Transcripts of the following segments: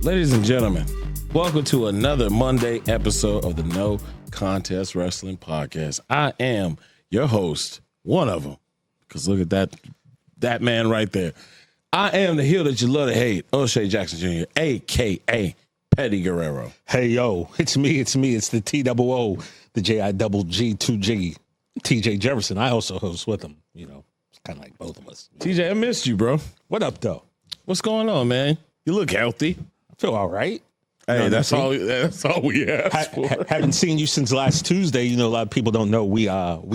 Ladies and gentlemen, welcome to another Monday episode of the No Contest Wrestling Podcast. I am your host, one of them, because look at that man right there. I am the heel that you love to hate, O'Shea Jackson Jr., a.k.a. Petty Guerrero. Hey, yo, it's me. It's the T-O-O, the J-I-G-G, TJ Jefferson. I also host with him, you know, it's kind of like both of us. TJ, I missed you, bro. What up, though? What's going on, man? You look healthy. I feel all right. Hey, that's all we asked for. Haven't seen you since last Tuesday. You know, a lot of people don't know. We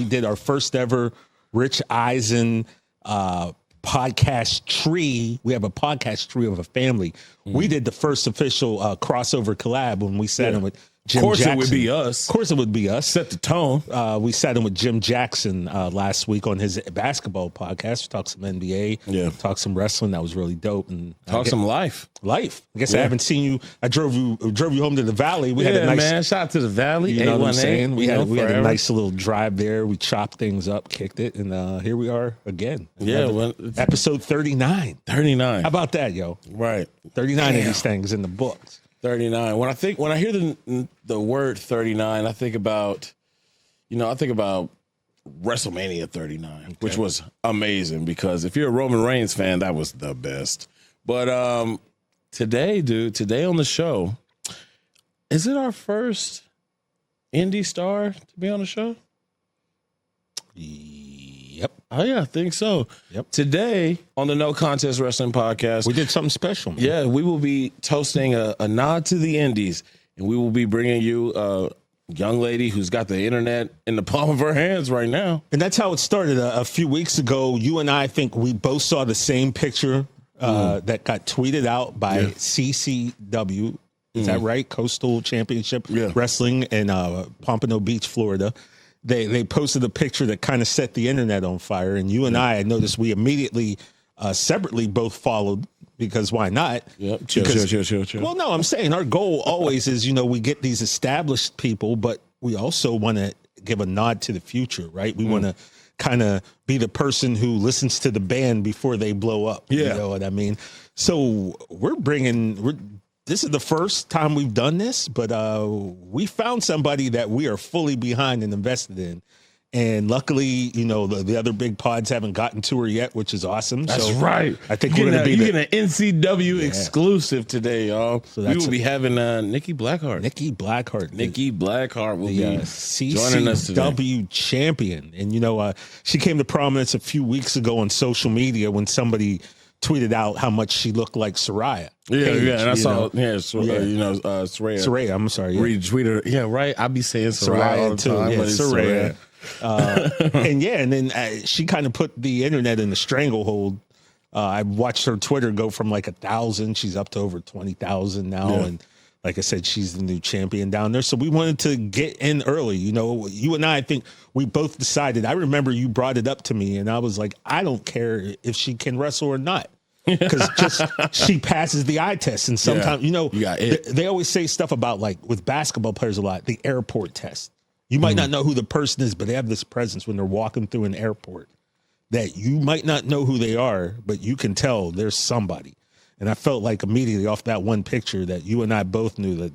did our first ever Rich Eisen podcast tree. We have a podcast tree of a family. We did the first official crossover collab when we sat in with Jim Jackson. Of course it would be us. Of course it would be us. Set the tone. We sat in with Jim Jackson last week on his basketball podcast. We talked some NBA, talked some wrestling. That was really dope. And talk some life. I guess I haven't seen you. I drove you home to the Valley. We had a nice, man. Shout out to the Valley. You know what I'm saying? We had a nice little drive there. We chopped things up, kicked it, and here we are again. Yeah, episode 39. 39. How about that, yo? Right. 39 of these things in the books. 39. When I hear the word 39, I think about WrestleMania 39, which was amazing because if you're a Roman Reigns fan, that was the best. But today on the show, is it our first indie star to be on the show? Yep. Oh, yeah, I think so. Yep. Today on the No Contest Wrestling Podcast, we did something special, man. Yeah, we will be toasting a nod to the indies, and we will be bringing you a young lady who's got the internet in the palm of her hands right now. And that's how it started. A few weeks ago, you and I think we both saw the same picture that got tweeted out by CCW. Is that right? Coastal Championship Wrestling in Pompano Beach, Florida. They posted a picture that kind of set the internet on fire. And you and I noticed we immediately separately both followed because why not? Yeah, chill. Well, no, I'm saying our goal always is, you know, we get these established people, but we also want to give a nod to the future, right? We want to kind of be the person who listens to the band before they blow up. Yeah. You know what I mean? So this is the first time we've done this, but we found somebody that we are fully behind and invested in. And luckily, you know, the other big pods haven't gotten to her yet, which is awesome. That's right. I think we're going to be getting an NCW exclusive today, y'all. So we will be having Nikki Blackheart. Nikki Blackheart will be joining us today. CCW champion. And, you know, she came to prominence a few weeks ago on social media when somebody tweeted out how much she looked like Saraya. And I saw, Saraya. I'm sorry. Retweeted, right? I be saying Saraya all the time. Yeah, Saraya. And then she kind of put the internet in a stranglehold. I watched her Twitter go from like 1,000. She's up to over 20,000 now. Yeah. And like I said, she's the new champion down there. So we wanted to get in early. You know, you and I think we both decided. I remember you brought it up to me and I was like, I don't care if she can wrestle or not. Because she passes the eye test. And sometimes, you know, they always say stuff about, like, with basketball players a lot, the airport test. You might not know who the person is, but they have this presence when they're walking through an airport that you might not know who they are, but you can tell there's somebody. And I felt like immediately off that one picture that you and I both knew that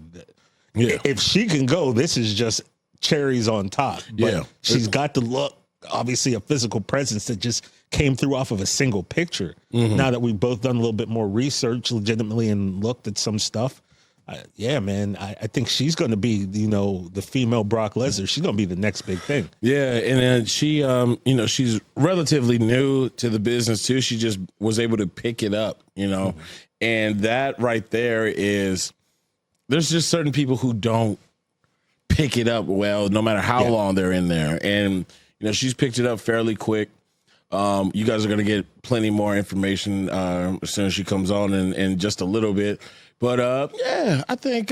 if she can go, this is just cherries on top. But she's got the look, obviously a physical presence that just came through off of a single picture. Now that we've both done a little bit more research legitimately and looked at some stuff, man, I think she's going to be, you know, the female Brock Lesnar. She's going to be the next big thing. Yeah, and then she, you know, she's relatively new to the business too. She just was able to pick it up, you know, and that right there is, there's just certain people who don't pick it up well, no matter how long they're in there. And, you know, she's picked it up fairly quick. You guys are going to get plenty more information as soon as she comes on in just a little bit. But I think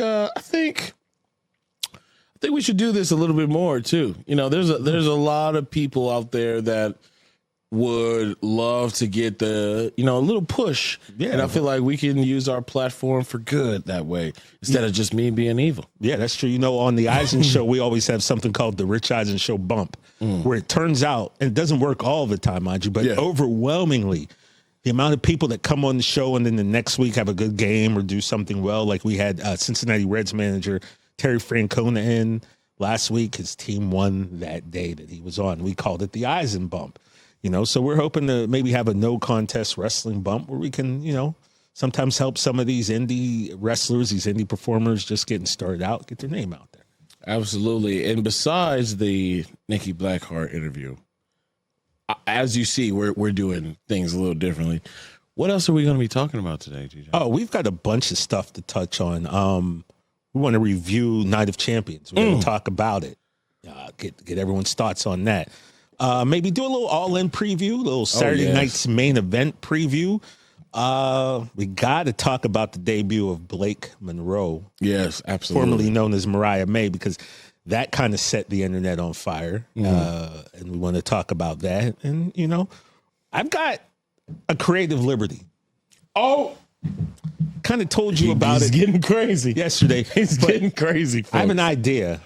we should do this a little bit more too. You know, there's a lot of people out there that would love to get the, you know, a little push. Yeah. And I feel like we can use our platform for good that way instead of just me being evil. Yeah, that's true. You know, on the Eisen show, we always have something called the Rich Eisen Show bump, where it turns out, and it doesn't work all the time, mind you, but overwhelmingly, the amount of people that come on the show and then the next week have a good game or do something well. Like we had Cincinnati Reds manager Terry Francona in last week. His team won that day that he was on. We called it the Eisen bump, so we're hoping to maybe have a no contest wrestling bump where we can, sometimes help some of these indie wrestlers, these indie performers just getting started out, get their name out there. Absolutely. And besides the Nikki Blackheart interview, as you see, we're doing things a little differently. What else are we going to be talking about today, TJ? Oh, we've got a bunch of stuff to touch on. We want to review Night of Champions. We're going to talk about it. Get everyone's thoughts on that. Maybe do a little all-in preview, a little Saturday night's main event preview. We got to talk about the debut of Blake Monroe. Yes, absolutely. Formerly known as Mariah May, because that kind of set the internet on fire. And we want to talk about that. And, I've got a Creative Liberty. Oh, kind of told you about it. He's getting crazy yesterday. He's getting crazy, folks. I have an idea,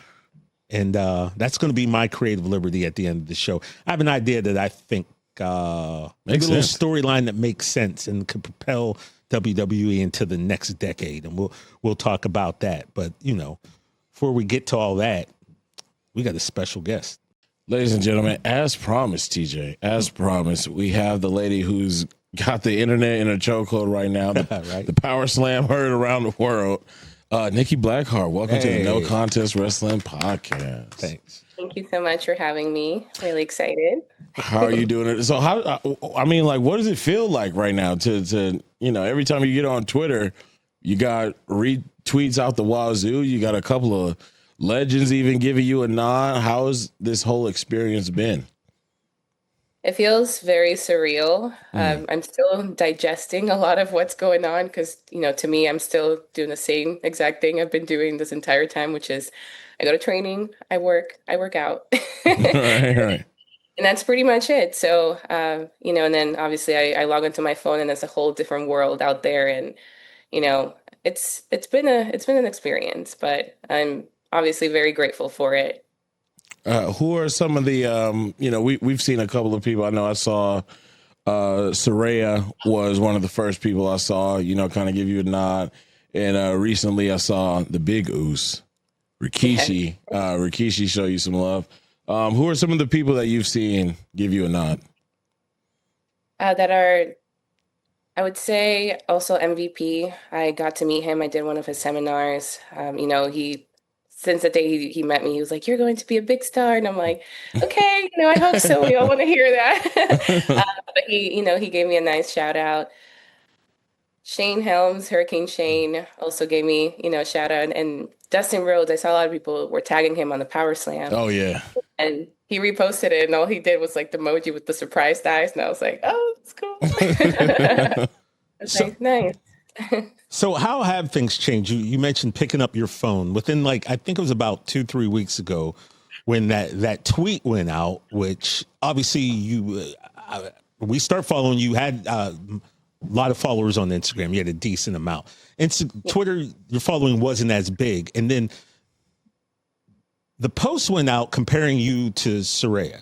and that's going to be my Creative Liberty at the end of the show. I have an idea that I think maybe a little storyline that makes sense and could propel WWE into the next decade, and we'll talk about that. But before we get to all that, we got a special guest. Ladies and gentlemen, as promised, TJ, as promised, we have the lady who's got the internet in a chokehold right now. Right. The Power Slam heard around the world. Nikki Blackheart, welcome to the No Contest Wrestling Podcast. Thanks. Thank you so much for having me. Really excited. How are you doing it? So what does it feel like right now to every time you get on Twitter, you got retweets out the wazoo. You got a couple of legends even giving you a nod. How has this whole experience been? It feels very surreal. I'm still digesting a lot of what's going on because, to me, I'm still doing the same exact thing I've been doing this entire time, which is I go to training, I work out. Right. And that's pretty much it. So, and then obviously I log into my phone and there's a whole different world out there. And, it's been an experience, but I'm obviously very grateful for it. Who are some of the, we've seen a couple of people. I know I saw Saraya was one of the first people I saw, kind of give you a nod. And recently I saw the Big Oos, Rikishi. Rikishi show you some love. Who are some of the people that you've seen give you a nod? That are, I would say, also MVP. I got to meet him. I did one of his seminars. Since the day he met me, he was like, "You're going to be a big star," and I'm like, "Okay, I hope so. We all want to hear that." But he gave me a nice shout out. Shane Helms, Hurricane Shane, also gave me, a shout out. And Dustin Rhodes, I saw a lot of people were tagging him on the Power Slam. Oh yeah. And he reposted it, and all he did was like the emoji with the surprised eyes, and I was like, "Oh, that's cool." That's nice. So how have things changed? You mentioned picking up your phone within I think it was about 2-3 weeks ago when that tweet went out, which obviously we start following you, had a lot of followers on Instagram. You had a decent amount. Twitter, your following wasn't as big. And then the post went out comparing you to Saraya.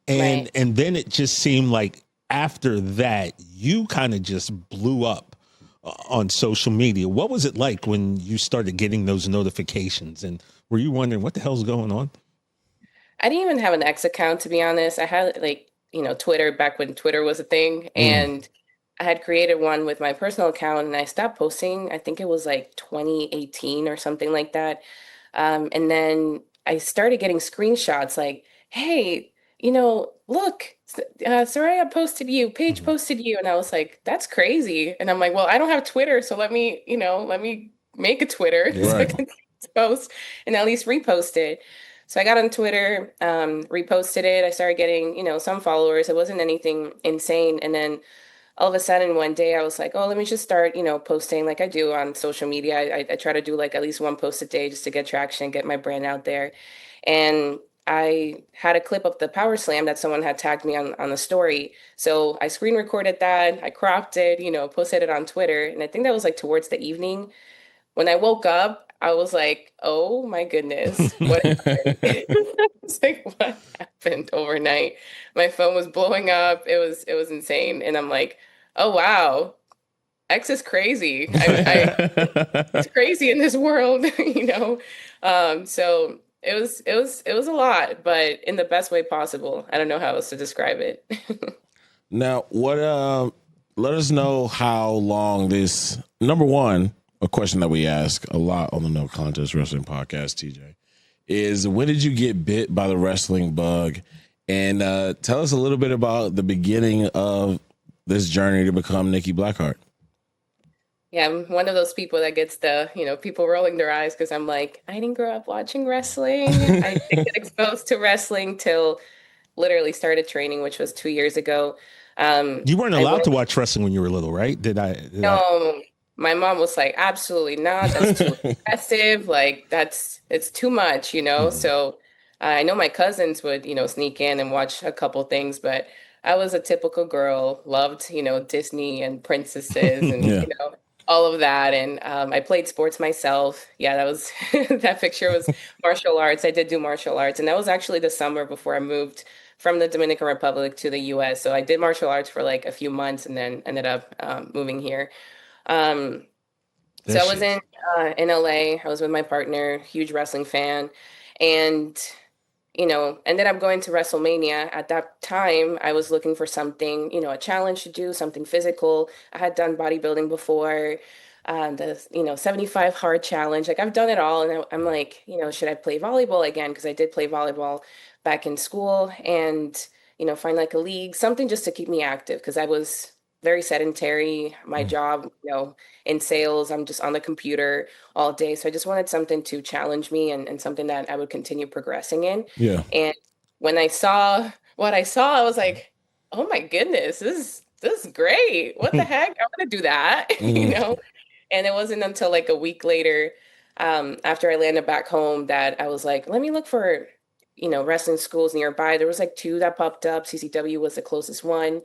And then it just seemed like after that, you kind of just blew up on social media. What was it like when you started getting those notifications? And were you wondering what the hell's going on? I didn't even have an X account, to be honest. I had Twitter back when Twitter was a thing. And I had created one with my personal account and I stopped posting. I think it was 2018 or something like that. And then I started getting screenshots like, "Hey, look, Saraya posted you, Paige posted you." And I was like, "That's crazy." And I'm like, "Well, I don't have Twitter, so let me make a Twitter so I can post and at least repost it." So I got on Twitter, reposted it. I started getting, some followers. It wasn't anything insane. And then all of a sudden one day I was like, "Oh, let me just start, posting like I do on social media." I try to do at least one post a day just to get traction, get my brand out there. And I had a clip of the Power Slam that someone had tagged me on the story. So I screen recorded that, I cropped it, posted it on Twitter. And I think that was towards the evening. When I woke up, I was like, oh my goodness, what happened? I was like, what happened overnight? My phone was blowing up. It was insane. And I'm like, oh wow, X is crazy. It's crazy in this world, you know. So it was a lot, but in the best way possible. I don't know how else to describe it. Now, what? Let us know how long this. Number one, a question that we ask a lot on the No Contest Wrestling Podcast, TJ, is when did you get bit by the wrestling bug? And tell us a little bit about the beginning of this journey to become Nikki Blackheart. Yeah, I'm one of those people that gets the, people rolling their eyes because I'm like, I didn't grow up watching wrestling. I didn't get exposed to wrestling till literally started training, which was 2 years ago. You weren't I allowed to went, watch wrestling when you were little, right? no, my mom was like, absolutely not. That's too excessive. Like it's too much, Mhm. So I know my cousins would, sneak in and watch a couple things, but I was a typical girl, loved, Disney and princesses and, Yeah. all of that. And I played sports myself. Yeah, that was that picture was martial arts. I did do martial arts. And that was actually the summer before I moved from the Dominican Republic to the US. So I did martial arts for like a few months and then ended up moving here. Um, There so I she was is. in LA. I was with my partner, huge wrestling fan, and ended up going to WrestleMania. At that time, I was looking for something, a challenge to do, something physical. I had done bodybuilding before, the 75 hard challenge. Like I've done it all, and I'm like, should I play volleyball again? Because I did play volleyball back in school, and find like a league, something just to keep me active because I was very sedentary. My Mm. job, in sales, I'm just on the computer all day. So I just wanted something to challenge me and something that I would continue progressing in. Yeah. And when I saw what I saw, I was like, oh my goodness, this is great. What the heck? I want to do that, Mhm. And it wasn't until like a week later, after I landed back home, that I was like, let me look for, wrestling schools nearby. There was like two that popped up. CCW was the closest one.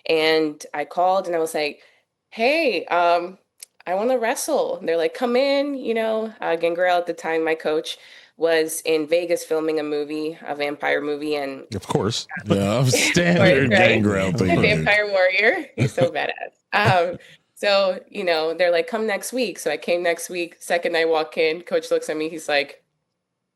And I called and I was like, hey, I want to wrestle. And they're like, come in, Gangrel at the time, my coach, was in Vegas filming a vampire movie, and Of course. Yeah, of course, standard right? Gangrel Of My thing. course. Right? vampire warrior. He's so badass. So, they're like, come next week. So I came next week. Second I walk in, coach looks at me, he's like,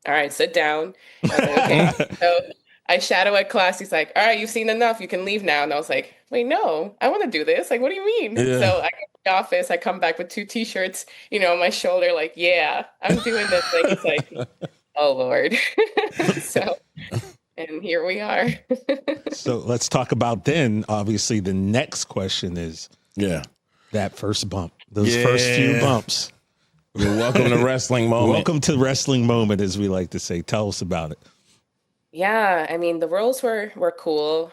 all right, sit down. I was like, okay. So I shadow at class. He's like, all right, you've seen enough. You can leave now. And I was like, wait, no, I want to do this. Like, what do you mean? Yeah. So I go to the office. I come back with two t-shirts, on my shoulder. Like, yeah, I'm doing this. Like, it's like, oh, Lord. So, and here we are. So let's talk about then. Obviously, the next question is Yeah. that first bump, those first few Yeah. bumps. You're welcome to wrestling moment. Welcome to wrestling moment, as we like to say. Tell us about it. Yeah, I mean, the roles were cool.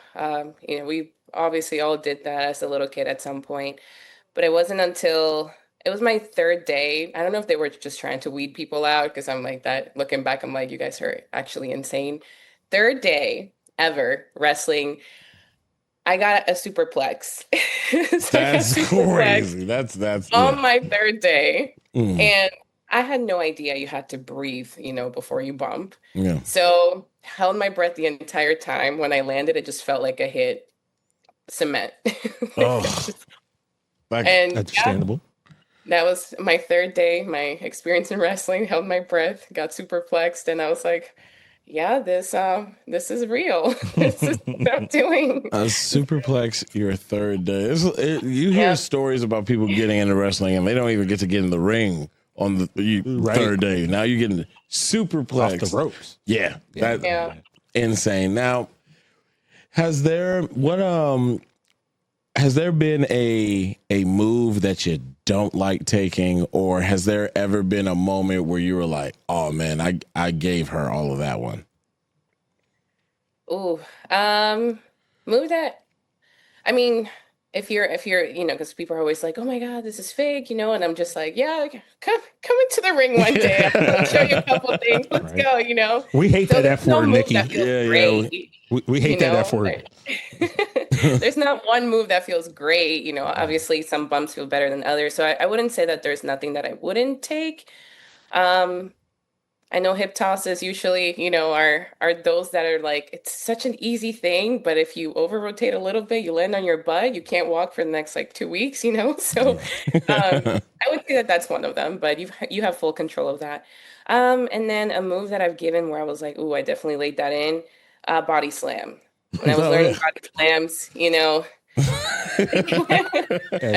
We obviously all did that as a little kid at some point, but it wasn't until it was my third day. I don't know if they were just trying to weed people out because I'm like that. Looking back, I'm like, you guys are actually insane. Third day ever wrestling, I got a superplex. So I got That's superplex crazy. That's on yeah. my third day, Mm, and I had no idea you had to breathe, before you bump. yeah. So held my breath the entire time. When I landed, it just felt like I hit cement. Oh, like And yeah, Understandable. that was my third day. My experience in wrestling, held my breath, got superplexed, and I was like, yeah, this is real. This is what I'm doing. a superplex your third day. You hear Yeah. stories about people getting into wrestling and they don't even get to get in the ring on the Right. third day. Now you're getting Off superplex. the ropes. Yeah, that's Yeah. insane. Now, has there been a move that you don't like taking, or has there ever been a moment where you were like, "Oh man, I gave her all of that one"? Ooh, move that. I mean, if you're, because people are always like, "Oh my God, this is fake," and I'm just like, "Yeah, come into the ring one day. I'll show you a couple things. Let's Right. go." We hate So that there's F no word, move Nikki. that feels Yeah, yeah, great. We hate that F word. There's not one move that feels great. Obviously some bumps feel better than others. So I wouldn't say that there's nothing that I wouldn't take. I know hip tosses usually, are those that are like, it's such an easy thing, but if you over rotate a little bit, you land on your butt, you can't walk for the next like 2 weeks, So I would say that that's one of them, but you have full control of that. And then a move that I've given where I was like, ooh, I definitely laid that in, body slam. When I was Oh, yeah. learning body slams, I might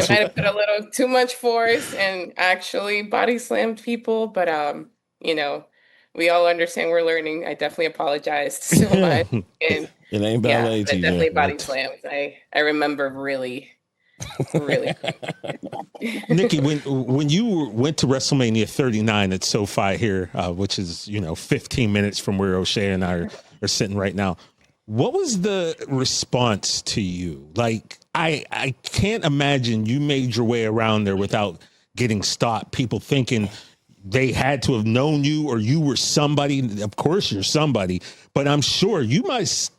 have put a little too much force and actually body slammed people, but you know, we all understand we're learning. I definitely apologized so much. And It ain't yeah, ballet, but definitely TJ. body slams. I remember really, really. Nikki, when you went to WrestleMania 39 at SoFi here, which is 15 minutes from where O'Shea and I are sitting right now, what was the response to you? Like, I can't imagine you made your way around there without getting stopped. People thinking they had to have known you or you were somebody. Of course, you're somebody, but I'm sure you must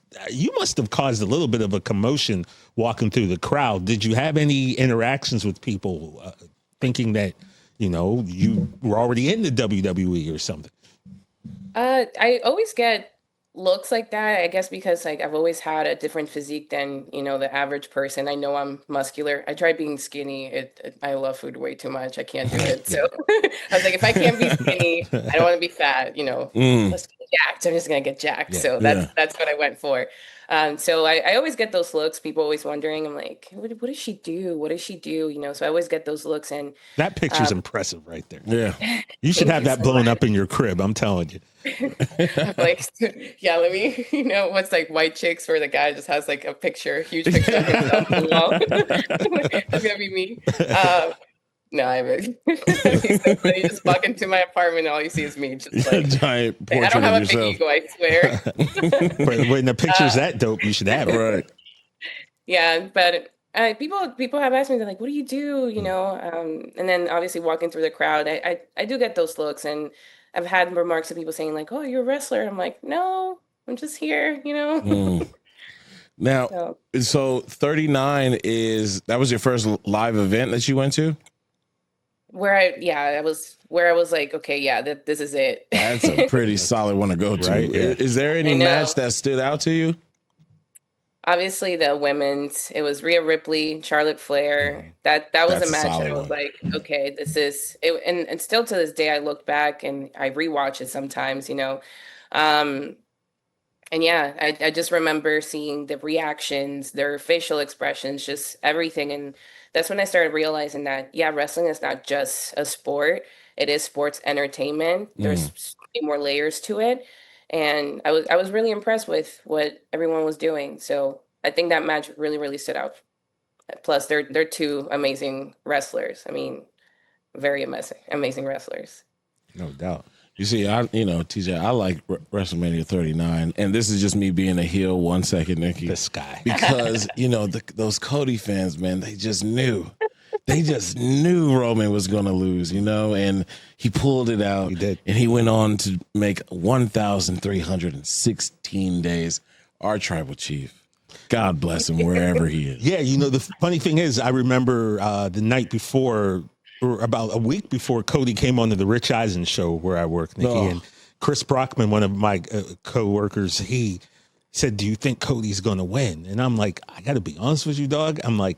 have caused a little bit of a commotion walking through the crowd. Did you have any interactions with people thinking that, you were already in the WWE or something? I always get looks like that, I guess because like I've always had a different physique than, the average person. I know I'm muscular. I tried being skinny. I love food way too much. I can't do it. So I was like, if I can't be skinny, I don't want to be fat, let's get jacked. I'm just gonna get jacked. Yeah. So that's what I went for. So I always get those looks, people always wondering, I'm like, what does she do? What does she do? So I always get those looks and that picture's impressive right there. Yeah. You should have that blown up in your crib. I'm telling you. Like, yeah, let me, what's like white chicks where the guy just has like a picture, huge picture of himself on the wall. That's gonna be me. No, I haven't. You just walk into my apartment and all you see is me. Just like, Giant I portrait don't have of a big yourself. ego, I swear. But when the picture's that dope, you should have it. Right. Yeah, but people have asked me, they're like, what do you do? And then obviously walking through the crowd, I do get those looks, and I've had remarks of people saying like, oh, you're a wrestler. I'm like, no, I'm just here, Now, So, so 39 that was your first live event that you went to? I was like, okay, yeah, this is it. That's a pretty solid one to go to. Right, yeah. Is there any I know. match that stood out to you? Obviously, the women's, it was Rhea Ripley, Charlotte Flair. That was That's a a match solid that I was one. like, okay, this is it. And still to this day, I look back and I rewatch it sometimes, Um, and yeah, I just remember seeing the reactions, their facial expressions, just everything. And that's when I started realizing that, yeah, wrestling is not just a sport. It is sports entertainment. There's so many more layers to it. And I was really impressed with what everyone was doing. So I think that match really, really stood out. Plus, they're two amazing wrestlers. I mean, very amazing wrestlers. No doubt. You see, TJ, I like WrestleMania 39, and this is just me being a heel 1 second, Nikki. This guy. Because, those Cody fans, man, they just knew. They just knew Roman was going to lose, and he pulled it out. He did. And he went on to make 1,316 days our tribal chief. God bless him wherever he is. Yeah, the funny thing is, I remember the night before, or about a week before, Cody came on to the Rich Eisen show where I work, Nikki, and Chris Brockman, one of my co-workers, he said, do you think Cody's going to win? And I'm like, I got to be honest with you, dog. I'm like,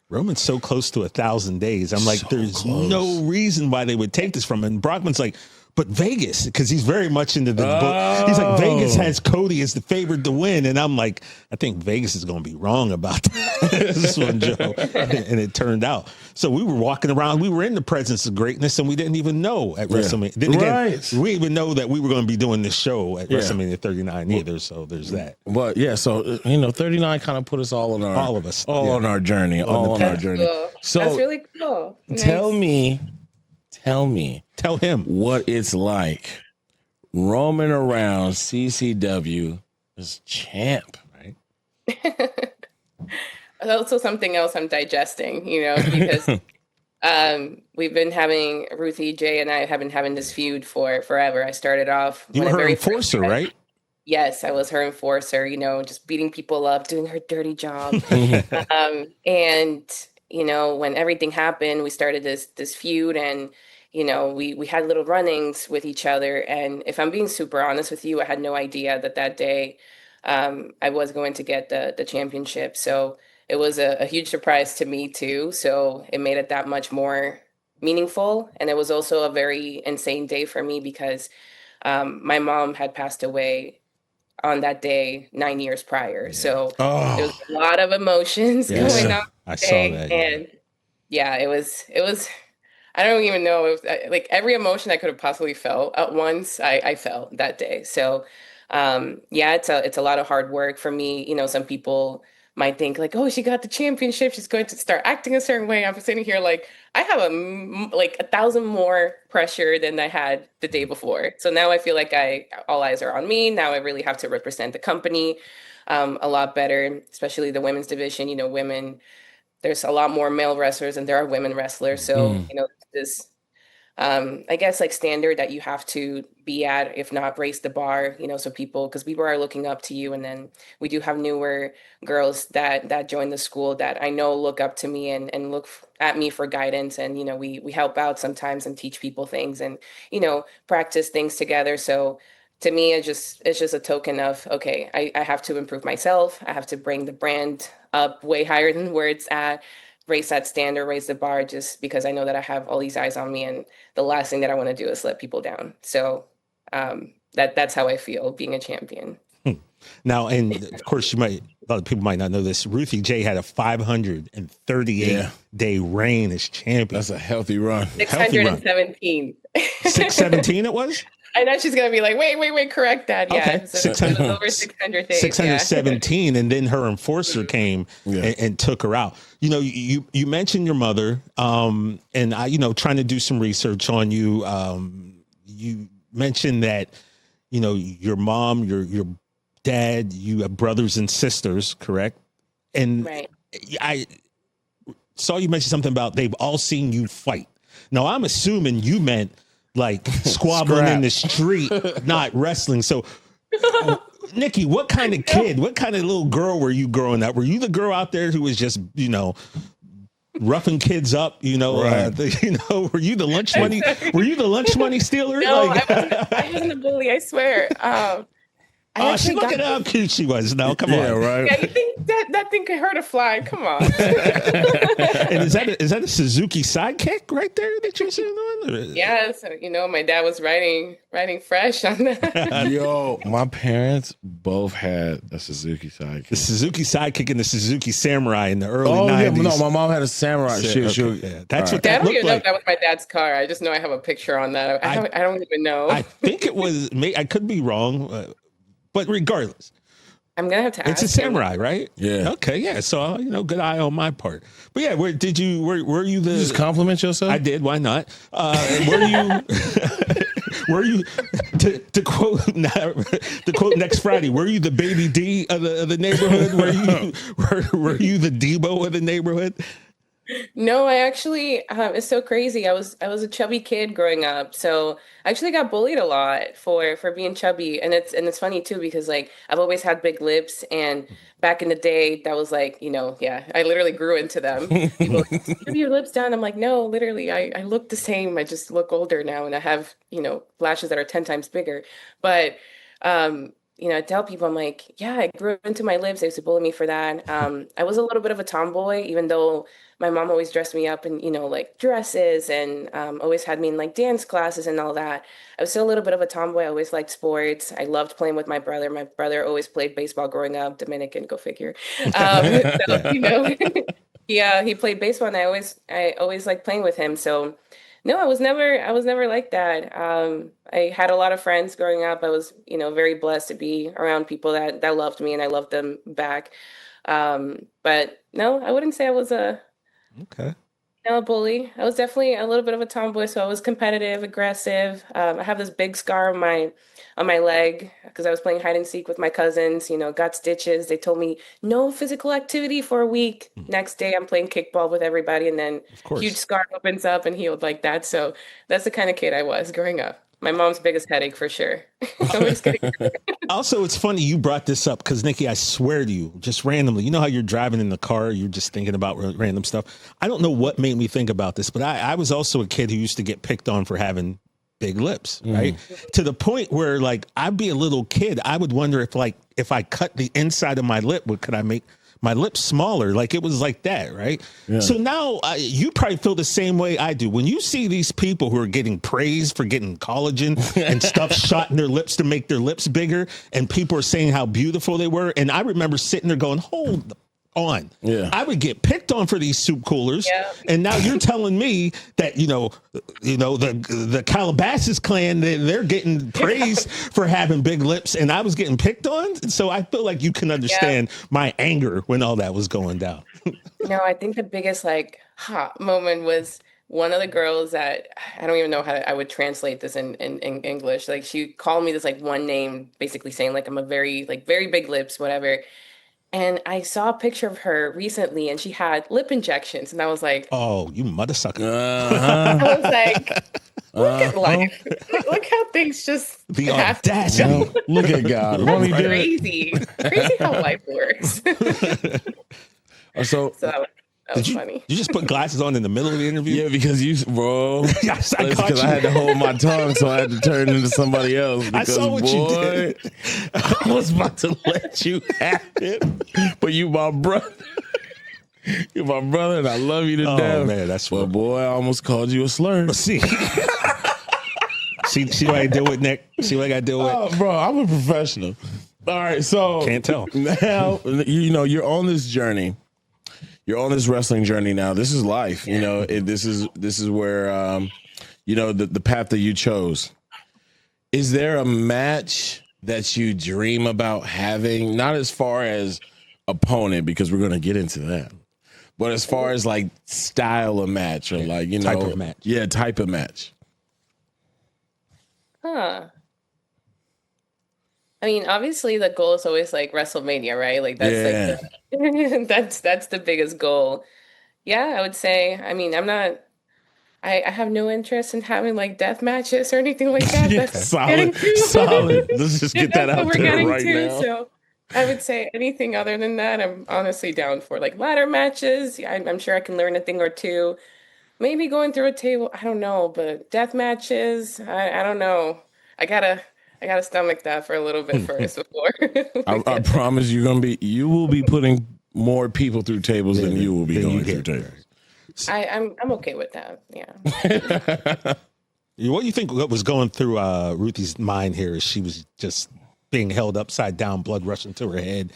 Roman's so close to 1,000 days. I'm like, there's no reason why they would take this from him. And Brockman's like, but Vegas, because he's very much into the book. He's like, Vegas has Cody as the favorite to win. And I'm like, I think Vegas is going to be wrong about this one, Joe. And it turned out. So we were walking around. We were in the presence of greatness, and we didn't even know at WrestleMania. Then again, Right. we didn't even know that we were going to be doing this show at WrestleMania 39 either. So there's that. But yeah, so 39 kind of put us all on All of us. on our journey, all on our journey. Cool. So That's really cool. tell Nice. me Tell him. what it's like roaming around CCW as champ. Right. Also something else I'm digesting, because we've been having Ruthie J and I have been having this feud for forever. I started off You when were I her very first enforcer, met- right? Yes, I was her enforcer, just beating people up, doing her dirty job. And when everything happened, we started this feud, and we had little runnings with each other. And if I'm being super honest with you, I had no idea that day I was going to get the championship. So it was a huge surprise to me too. So it made it that much more meaningful. And it was also a very insane day for me because my mom had passed away on that day 9 years prior. So there was Oh, a lot of emotions Yes, going on I that saw day. that. And yeah, it was, I don't even know if like every emotion I could have possibly felt at once, I felt that day. So yeah, it's a lot of hard work for me. Some people might think like, oh, she got the championship, she's going to start acting a certain way. I'm sitting here like I have like 1,000 more pressure than I had the day before. So now I feel like all eyes are on me. Now I really have to represent the company a lot better, especially the women's division. Women, there's a lot more male wrestlers than there are women wrestlers. So, mm, this I guess like standard that you have to be at, if not raise the bar, so because people are looking up to you. And then we do have newer girls that join the school that I know look up to me and look at me for guidance. And, we help out sometimes and teach people things and, practice things together. So to me, it's just a token of, okay, I have to improve myself. I have to bring the brand up way higher than where it's at, raise that standard, raise the bar, just because I know that I have all these eyes on me, and the last thing that I want to do is let people down. So that's how I feel being a champion. Now, and of course, a lot of people might not know this. Ruthie J had a 538 Yeah. day reign as champion. that's a healthy run. Healthy run. 617. 617 it was? I know she's gonna be like, wait, correct that. Yeah, Okay, so it was over 600 days. 617, and then her enforcer came Yeah. and took her out. You mentioned your mother, and I, trying to do some research on you. You mentioned that, your mom, your dad, you have brothers and sisters, correct? And Right. I saw you mention something about they've all seen you fight. Now, I'm assuming you meant like squabbling in the street, not wrestling. So, Nikki, what kind of kid, what kind of little girl were you growing up? Were you the girl out there who was just, roughing kids up? Right. Were you the lunch money? Were you the lunch money stealer? No, I wasn't a bully, I swear. I She actually look at how cute she was. No, come Yeah, on. right. Yeah, you think that thing could hurt a fly? Come on. And is that a Suzuki sidekick right there that you're sitting on? Yeah, so my dad was riding fresh on that. Yo, my parents both had a Suzuki The sidekick. Suzuki sidekick and the Suzuki Samurai in the early Oh yeah, 90s. no, my mom had a samurai. Yeah, that's what I that don't looked even know if like. that was my dad's car. I just know I have a picture on that. I don't even know. I think it was. I could be wrong, but regardless, I'm gonna have to ask. it's a samurai, right? Yeah. Okay. Yeah. So good eye on my part. But yeah, were you the? You just compliment yourself. I did. Why not? Were you? Were you to quote next Friday? Were you the baby D of the neighborhood? Were you the Debo of the neighborhood? No, I actually, it's so crazy. I was a chubby kid growing up, so I actually got bullied a lot for being chubby, and it's funny too because like I've always had big lips, and back in the day that was like yeah, I literally grew into them. People like, have your lips done? I'm like, no, literally, I look the same. I just look older now, and I have lashes that are 10 times bigger. But I tell people, I'm like, yeah, I grew into my lips. They used to bully me for that. I was a little bit of a tomboy, even though my mom always dressed me up in, like dresses and always had me in like dance classes and all that. I was still a little bit of a tomboy. I always liked sports. I loved playing with my brother. My brother always played baseball growing up, Dominican, go figure. So, yeah, he played baseball and I always liked playing with him. So no, I was never like that. I had a lot of friends growing up. I was, very blessed to be around people that loved me and I loved them back. But no, I wouldn't say I was Okay. a bully. I was definitely a little bit of a tomboy, so I was competitive, aggressive. I have this big scar on my leg because I was playing hide and seek with my cousins. Got stitches. They told me no physical activity for a week. Next day, I'm playing kickball with everybody, and then Of course. huge scar opens up and healed like that. So that's the kind of kid I was growing up. My mom's biggest headache for sure. I'm just kidding. Also, it's funny you brought this up because Nikki, I swear to you, just randomly, you know how you're driving in the car, you're just thinking about random stuff. I don't know what made me think about this, but I was also a kid who used to get picked on for having big lips, right? To the point where like I'd be a little kid, I would wonder if I cut the inside of my lip, could I make my lips smaller? Like it was like that, right? Yeah. So now you probably feel the same way I do. When you see these people who are getting praised for getting collagen and stuff shot in their lips to make their lips bigger, and people are saying how beautiful they were. And I remember sitting there going, hold on. Yeah. I would get picked on for these soup coolers. Yeah. And now you're telling me that, the Calabasas clan, they're getting praised for having big lips and I was getting picked on. So I feel like you can understand my anger when all that was going down. No, I think the biggest hot moment was one of the girls that I don't even know how I would translate this in English. Like she called me this one name, basically saying I'm a very big lips, whatever. And I saw a picture of her recently and she had lip injections. And I was like, oh, you mother sucker. I was like, look at life. Look how things just the audacity. Look at God. That's crazy. Crazy how life works. So that was funny. You just put glasses on in the middle of the interview? Yeah, because yes, because I had to hold my tongue, so I had to turn into somebody else. Because, I saw what you did. I was about to let you have it, but you my brother. You're my brother, and I love you to death. Oh, man, that's well, boy, I almost called you a slur. See what I do with Nick? See what I got to do with? Oh, bro, I'm a professional. All right, so. Can't tell. Now, you're on this journey. You're on this wrestling journey now. This is life. This is where, the path that you chose. Is there a match that you dream about having? Not as far as opponent, because we're going to get into that, but as far as style of match or type of match. Yeah, type of match. Huh. I mean, obviously the goal is always WrestleMania, right? That's that's the biggest goal. Yeah, I would say. I mean, I have no interest in having death matches or anything like that. Yeah, that's solid. Let's just get that out there right now. So I would say anything other than that, I'm honestly down for ladder matches. I'm sure I can learn a thing or two. Maybe going through a table, I don't know, but death matches, I don't know. I gotta stomach that for a little bit first before. I promise you will be putting more people through tables than you will be going through tables. I'm okay with that. Yeah. What do you think what was going through Ruthie's mind here as she was just being held upside down, blood rushing to her head?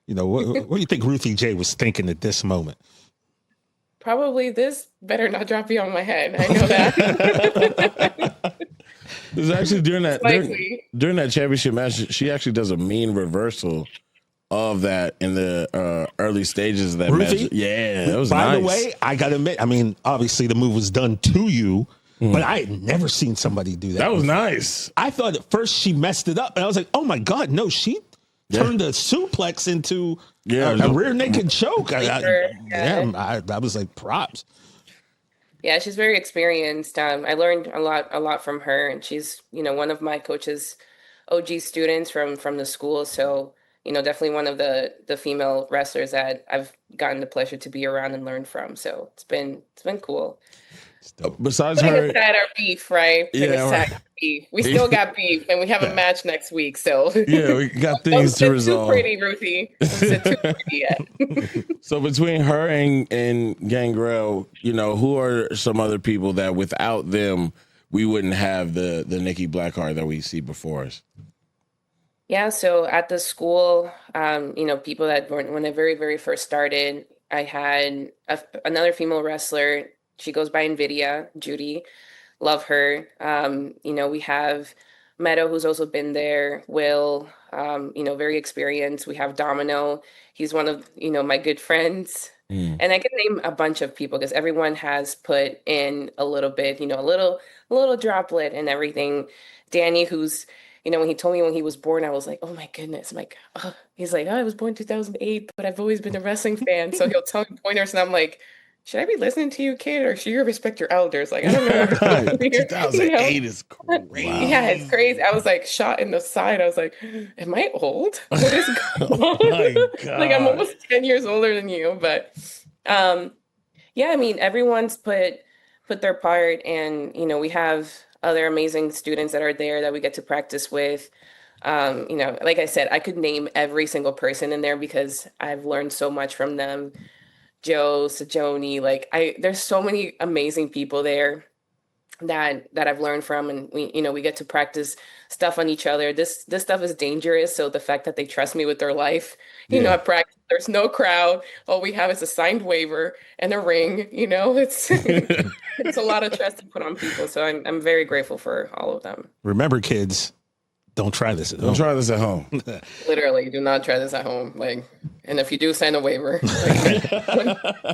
What do you think Ruthie J was thinking at this moment? Probably this better not drop you on my head. I know that. It was actually during that championship match, she actually does a mean reversal of that in the early stages of that Ruthie? match. Yeah, that was By nice. the way, I gotta admit, obviously the move was done to you, but I had never seen somebody do that. That was nice. I thought at first she messed it up, and I was like, oh my God, no, she turned a suplex into a rear naked choke. I was like, props. Yeah, she's very experienced. I learned a lot from her, and she's one of my coach's OG students from the school. So definitely one of the female wrestlers that I've gotten the pleasure to be around and learn from. So it's been cool. Besides putting her, aside our beef, right? Beef. We still got beef, and we have a match next week. So yeah, we got things to resolve. Too pretty, Ruthie. Too pretty yet. So between her and Gangrel, who are some other people that without them we wouldn't have the Nikki Blackheart that we see before us? Yeah, so at the school, people that when I very, very first started, I had another female wrestler. She goes by Nvidia, Judy. Love her. We have Meadow, who's also been there. Will, very experienced. We have Domino. He's one of, my good friends. And I can name a bunch of people because everyone has put in a little bit, a little droplet and everything. Danny, who's, when he told me when he was born, I was like, oh my goodness. I'm like, he's like, I was born 2008, but I've always been a wrestling fan. So he'll tell me pointers and I'm like, should I be listening to you, kid, or should you respect your elders? Like, I don't know. 2008 is crazy. Yeah, it's crazy. I was like shot in the side. I was like, am I old? What is going Oh on? my Like, I'm God. almost 10 years older than you. But yeah, I mean, everyone's put their part, and we have other amazing students that are there that we get to practice with. Like I said, I could name every single person in there because I've learned so much from them. Joe, Sajoni, there's so many amazing people there that I've learned from, and we get to practice stuff on each other. This stuff is dangerous, so the fact that they trust me with their life, Yeah. at practice, there's no crowd. All we have is a signed waiver and a ring. It's it's a lot of trust to put on people. So I'm very grateful for all of them. Remember, kids, don't try this at home. Don't try this at home. Literally, do not try this at home. And if you do sign a waiver,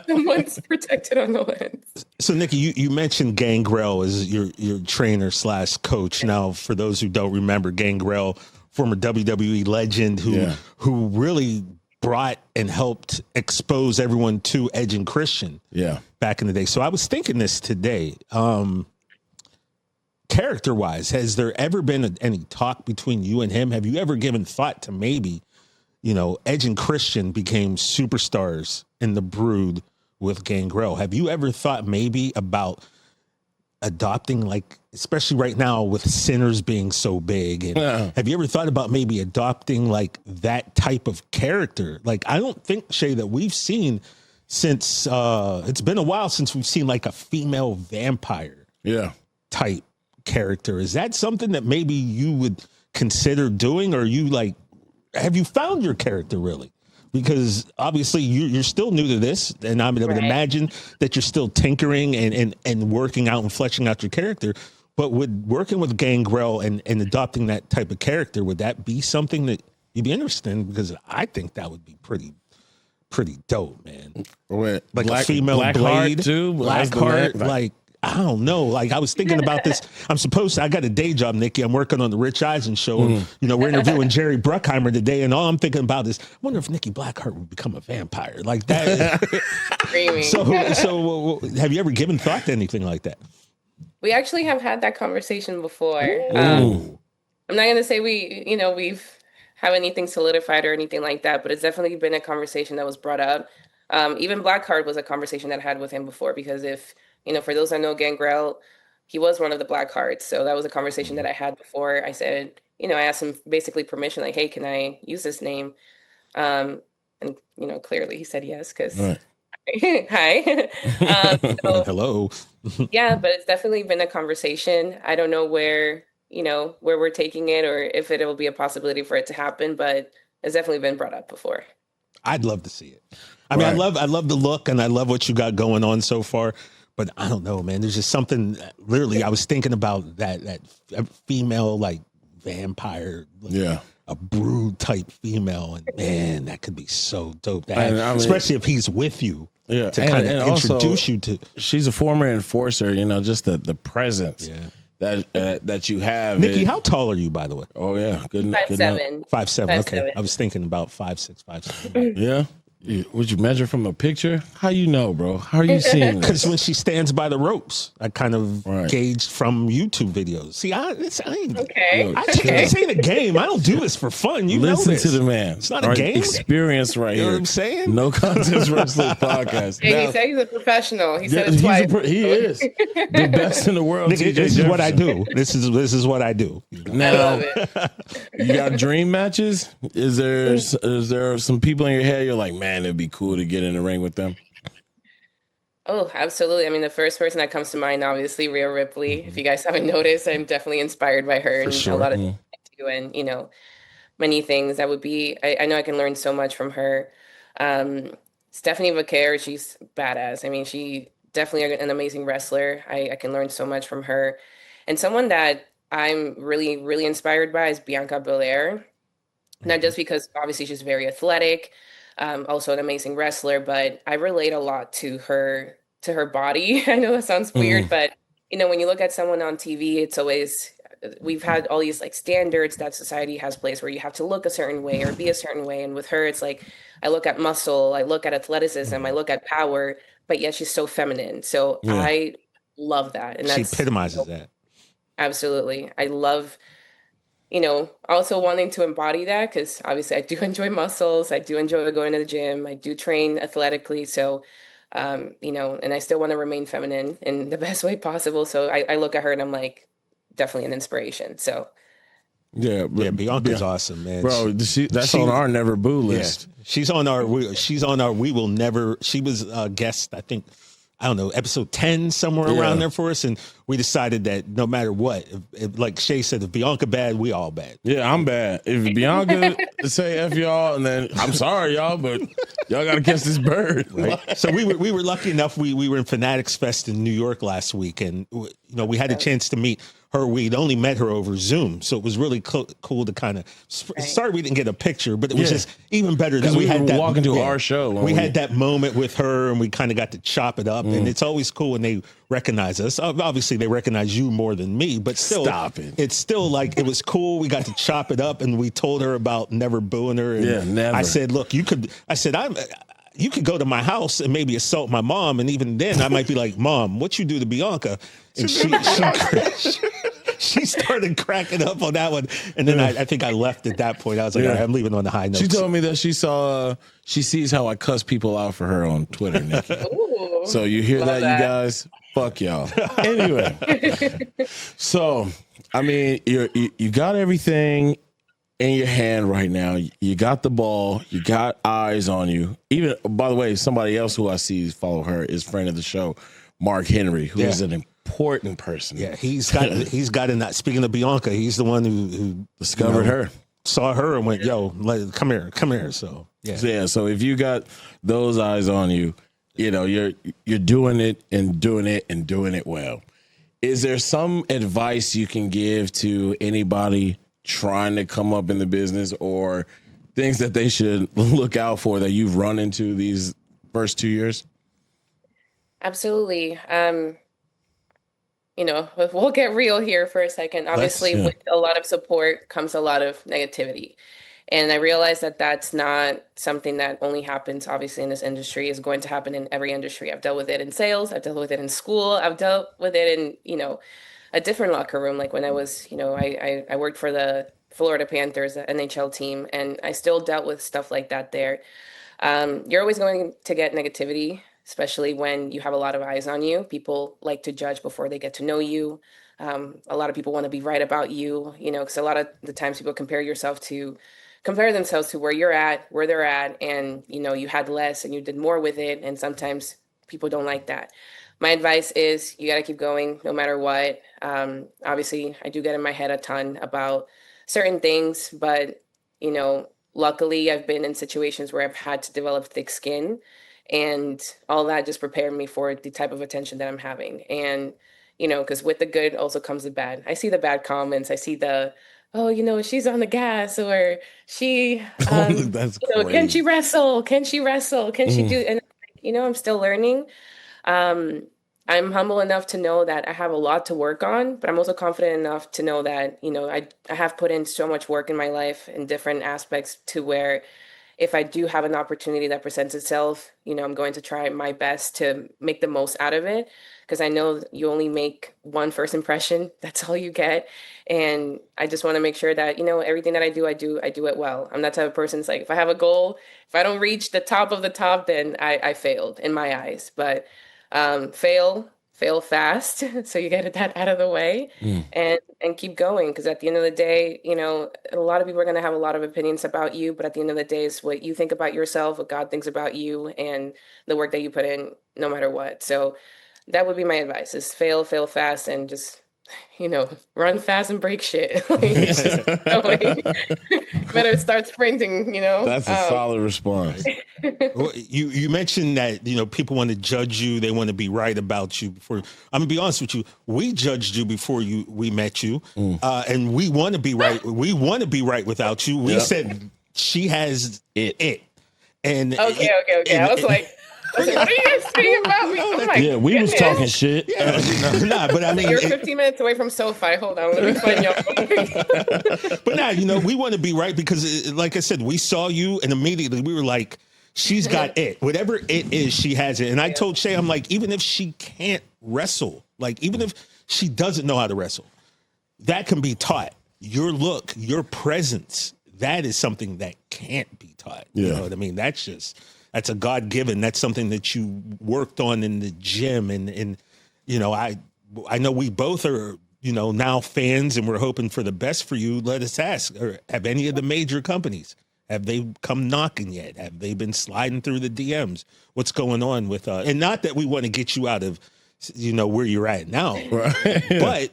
someone's protected on the lens. So, Nikki, you mentioned Gangrel as your trainer / coach. Now, for those who don't remember, Gangrel, former WWE legend who really brought and helped expose everyone to Edge and Christian back in the day. So I was thinking this today. Character-wise, has there ever been any talk between you and him? Have you ever given thought to maybe, Edge and Christian became superstars in the Brood with Gangrel? Have you ever thought maybe about adopting, especially right now with Sinners being so big? And have you ever thought about maybe adopting that type of character? I don't think, Shay, that we've seen since it's been a while since we've seen a female vampire type character. Is that something that maybe you would consider doing, or have you found your character really? Because obviously you're still new to this, and I would imagine that you're still tinkering and working out and fleshing out your character. But working with Gangrel and adopting that type of character, would that be something that you'd be interested in? Because I think that would be pretty dope, man. A female Blade too. Blackheart, I don't know. I was thinking about this. I got a day job, Nikki. I'm working on the Rich Eisen show. And, we're interviewing Jerry Bruckheimer today. And all I'm thinking about is, I wonder if Nikki Blackheart would become a vampire like that. So have you ever given thought to anything like that? We actually have had that conversation before. I'm not going to say we've have anything solidified or anything like that, but it's definitely been a conversation that was brought up. Even Blackheart was a conversation that I had with him before, because if, for those that know Gangrel, he was one of the Blackhearts. So that was a conversation that I had before. I said, I asked him basically permission, hey, can I use this name? And, clearly he said yes, because hi. Hello. Yeah, but it's definitely been a conversation. I don't know where we're taking it, or if it'll be a possibility for it to happen, but it's definitely been brought up before. I'd love to see it. I mean, I love the look, and I love what you got going on so far. But I don't know, man. There's just something. Literally, I was thinking about that female vampire, a Brood type female, and man, that could be so dope. Especially if he's with you, to kind of introduce you to. She's a former enforcer. Just the presence that you have. Nikki, how tall are you, by the way? Oh yeah, good. 5'7". 5'7". Okay, I was thinking about 5'6", 5'7". Yeah. Would you measure from a picture? How bro? How are you seeing this? Because when she stands by the ropes, I kind of gauged from YouTube videos. See, this ain't a game. I don't do this for fun. You listen know this. To the man. It's not a game. Experience right here. You know what I'm saying? No Contest Wrestling Podcast. He said he's a professional. He said it twice. He is the best in the world. This is what I do. This is what I do. Now, you got dream matches? Is there some people in your head you're like, man, it'd be cool to get in the ring with them? Oh, absolutely. I mean, the first person that comes to mind, obviously, Rhea Ripley. If you guys haven't noticed, I'm definitely inspired by her, and a lot of things I do, and many things that would be. I know I can learn so much from her. Stephanie Vaquer, she's badass. I mean, she definitely an amazing wrestler. I can learn so much from her, and someone that I'm really, really inspired by is Bianca Belair. Not just because obviously she's very athletic. Also an amazing wrestler, but I relate a lot to her body. I know that sounds weird, but when you look at someone on TV, it's always we've had all these like standards that society has placed where you have to look a certain way or be a certain way. And with her, it's like I look at muscle, I look at athleticism, I look at power, but yet she's so feminine. So Yeah. I love that. And She that's epitomizes that. absolutely. I love, also wanting to embody that because obviously I do enjoy muscles. I do enjoy going to the gym. I do train athletically. So, and I still want to remain feminine in the best way possible. So I look at her and I'm like, definitely an inspiration. So, Yeah, Bianca's awesome, man. Bro, that's on our never boo list. Yeah, she's on our we will never. She was a guest, I think, I don't know, episode 10 somewhere around there for us, and we decided that no matter what, if, like Shay said, if Bianca bad, we all bad. Yeah, I'm bad. If Bianca say F y'all, and then I'm sorry y'all, but y'all gotta catch this bird. Right. So we were lucky enough. We were in Fanatics Fest in New York last week, and we had a chance to meet her. We'd only met her over Zoom, so it was really cool to kind of. Sorry, we didn't get a picture, but it was just even better that we had that walking to our show. We had that moment with her, and we kind of got to chop it up. And it's always cool when they recognize us. Obviously, they recognize you more than me, but still, stop it. It's still like it was cool. We got to chop it up, and we told her about never booing her. And never. I said, look, you could go to my house and maybe assault my mom, and even then I might be like, Mom, what you do to Bianca? And she started cracking up on that one, and then I think I left at that point. I was like, all right, I'm leaving on the high note. She told me that she sees how I cuss people out for her on Twitter, Nikki. ooh, So you hear that, you guys? Fuck y'all. Anyway, so I mean, you got everything in your hand right now. You got the ball. You got eyes on you. Even, by the way, somebody else who I see follow her is friend of the show, Mark Henry, who is an important person. Yeah, he's got in that. Speaking of Bianca, he's the one who discovered her, saw her, and went, "Yo, come here." So yeah. So if you got those eyes on you, you're doing it and doing it and doing it well. Is there some advice you can give to anybody trying to come up in the business, or things that they should look out for that you've run into these first 2 years? absolutely. We'll get real here for a second. Obviously, with a lot of support comes a lot of negativity. And I realize that that's not something that only happens, obviously, in this industry. Is going to happen in every industry. I've dealt with it in sales. I've dealt with it in school. I've dealt with it in, a different locker room. Like when I was, I worked for the Florida Panthers, the NHL team, and I still dealt with stuff like that there. You're always going to get negativity, especially when you have a lot of eyes on you. People like to judge before they get to know you. A lot of people want to be right about you, because a lot of the times people compare themselves to where you're at, where they're at, and, you had less and you did more with it. And sometimes people don't like that. My advice is you got to keep going no matter what. Obviously, I do get in my head a ton about certain things, but, luckily I've been in situations where I've had to develop thick skin, and all that just prepared me for the type of attention that I'm having. And, because with the good also comes the bad. I see the bad comments. I see she's on the gas, or she, That's crazy. Can she wrestle? Can she wrestle? Can she do? And, I'm still learning. I'm humble enough to know that I have a lot to work on, but I'm also confident enough to know that, I have put in so much work in my life in different aspects to where if I do have an opportunity that presents itself, I'm going to try my best to make the most out of it, because I know you only make one first impression. That's all you get. And I just want to make sure that, everything that I do it well. I'm that type of person. It's like, if I have a goal, if I don't reach the top of the top, then I failed in my eyes. But fail fast, so you get that out of the way, and keep going, because at the end of the day, a lot of people are going to have a lot of opinions about you, but at the end of the day, it's what you think about yourself, what God thinks about you, and the work that you put in, no matter what. So that would be my advice: is fail fast, and just run fast and break shit. Better start sprinting, That's a solid response. Well, you mentioned that, people want to judge you. They want to be right about you before. I'm gonna be honest with you. We judged you before we met you. And we want to be right. We want to be right without you. We said she has it. And okay. I was like, I said, what are you guys saying about me? Oh my Yeah, we was goodness. talking shit. Nah, but I mean, You're 15 minutes away from SoFi. Hold on, let me find y'all. but now, we want to be right because, like I said, we saw you and immediately we were like, she's got it. Whatever it is, she has it. And I told Shay, I'm like, even if she can't wrestle, like even if she doesn't know how to wrestle, that can be taught. Your look, your presence, that is something that can't be taught. Yeah. You know what I mean? That's a God-given. That's something that you worked on in the gym. And I know we both are, now fans and we're hoping for the best for you. Let us ask, or have any of the major companies, have they come knocking yet? Have they been sliding through the DMs? What's going on with, and not that we want to get you out of, where you're at now, Right. but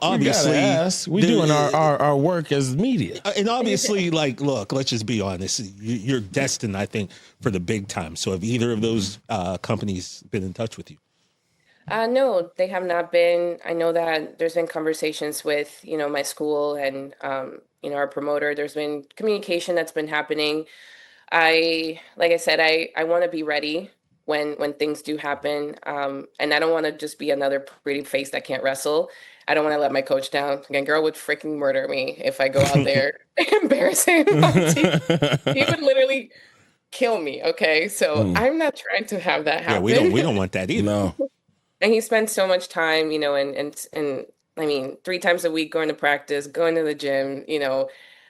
obviously we're doing our work as media, and obviously, like, look, let's just be honest. You're destined, I think, for the big time. So, have either of those companies been in touch with you? No, they have not been. I know that there's been conversations with, my school and, our promoter. There's been communication that's been happening. Like I said, I want to be ready when things do happen. And I don't want to just be another pretty face that can't wrestle. I don't want to let my coach down. Again, girl would freaking murder me if I go out there embarrassing him on TV. He would literally kill me. Okay. So I'm not trying to have that happen. Yeah, we don't want that either. No. And he spends so much time, and I mean, 3 times a week going to practice, going to the gym,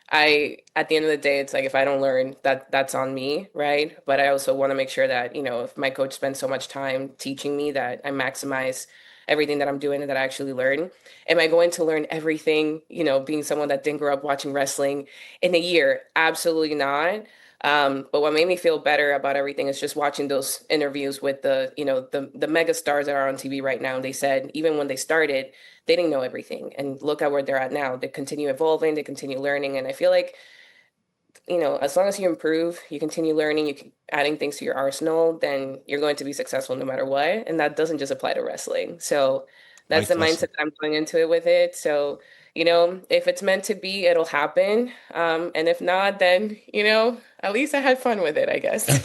at the end of the day, it's like, if I don't learn, that's on me, right? But I also want to make sure that, if my coach spends so much time teaching me, that I maximize everything that I'm doing and that I actually learn. Am I going to learn everything, being someone that didn't grow up watching wrestling in a year? Absolutely not. But what made me feel better about everything is just watching those interviews with the mega stars that are on TV right now. And they said, even when they started, they didn't know everything. And look at where they're at now. They continue evolving, they continue learning. And I feel like, as long as you improve, you continue learning, you keep adding things to your arsenal, then you're going to be successful no matter what. And that doesn't just apply to wrestling. So that's the mindset that I'm going into it with it. So, if it's meant to be, it'll happen. And if not, then, at least I had fun with it, I guess.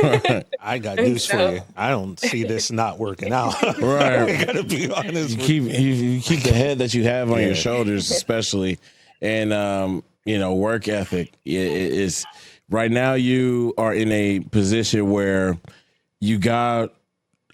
I got news for you. I don't see this not working out. Right. I gotta be honest. You keep the head that you have on your shoulders, especially, and work ethic is right now. You are in a position where you got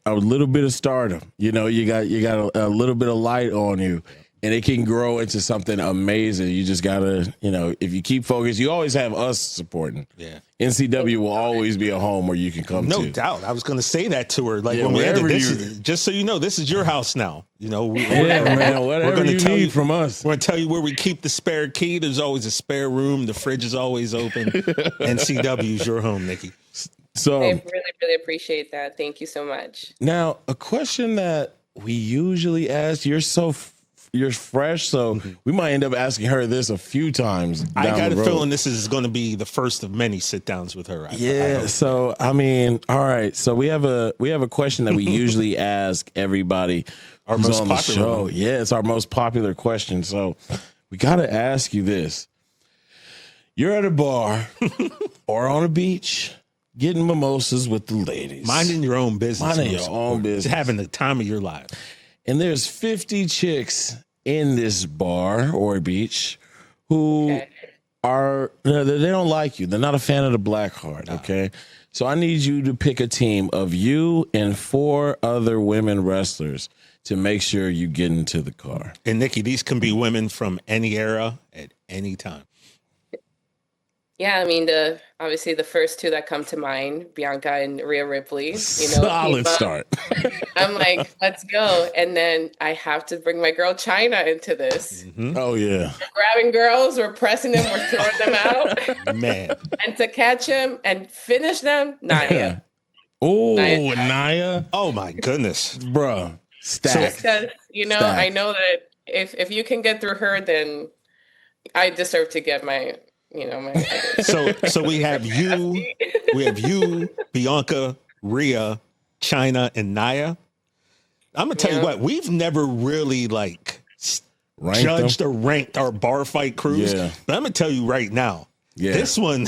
a little bit of stardom. You got a little bit of light on you. And it can grow into something amazing. You just gotta, if you keep focused, you always have us supporting. Yeah. NCW will always be a home where you can come to. No doubt. I was going to say that to her. Like, when we ended this, just so you know, this is your house now. Whatever you need from us. We're going to tell you where we keep the spare key. There's always a spare room. The fridge is always open. NCW is your home, Nikki. So I really, really appreciate that. Thank you so much. Now, a question that we usually ask, you're fresh, so we might end up asking her this a few times. I got a feeling this is going to be the first of many sit downs with her. So I mean, all right. So we have a question that we usually ask everybody our who's most on the popular show. one. Yeah, it's our most popular question. So we got to ask you this: you're at a bar or on a beach getting mimosas with the ladies, minding your own business, business, having the time of your life. And there's 50 chicks in this bar or beach who they don't like you. They're not a fan of the Blackheart. Okay. So I need you to pick a team of you and 4 other women wrestlers to make sure you get into the car. And Nikki, these can be women from any era at any time. Yeah, I mean, obviously the first 2 that come to mind, Bianca and Rhea Ripley. Solid start. I'm like, let's go. And then I have to bring my girl China into this. Mm-hmm. Oh, yeah. We're grabbing girls, we're pressing them, we're throwing them out. Man. And to catch them and finish them, Naya. Oh, Naya. Oh, my goodness. Bruh. Stack. Because, I know that if you can get through her, then I deserve to get my... So we have you, Bianca, Rhea, China, and Naya. I'm gonna tell you what, we've never really judged or ranked our bar fight crews. Yeah. But I'm gonna tell you right now, Yeah. This one,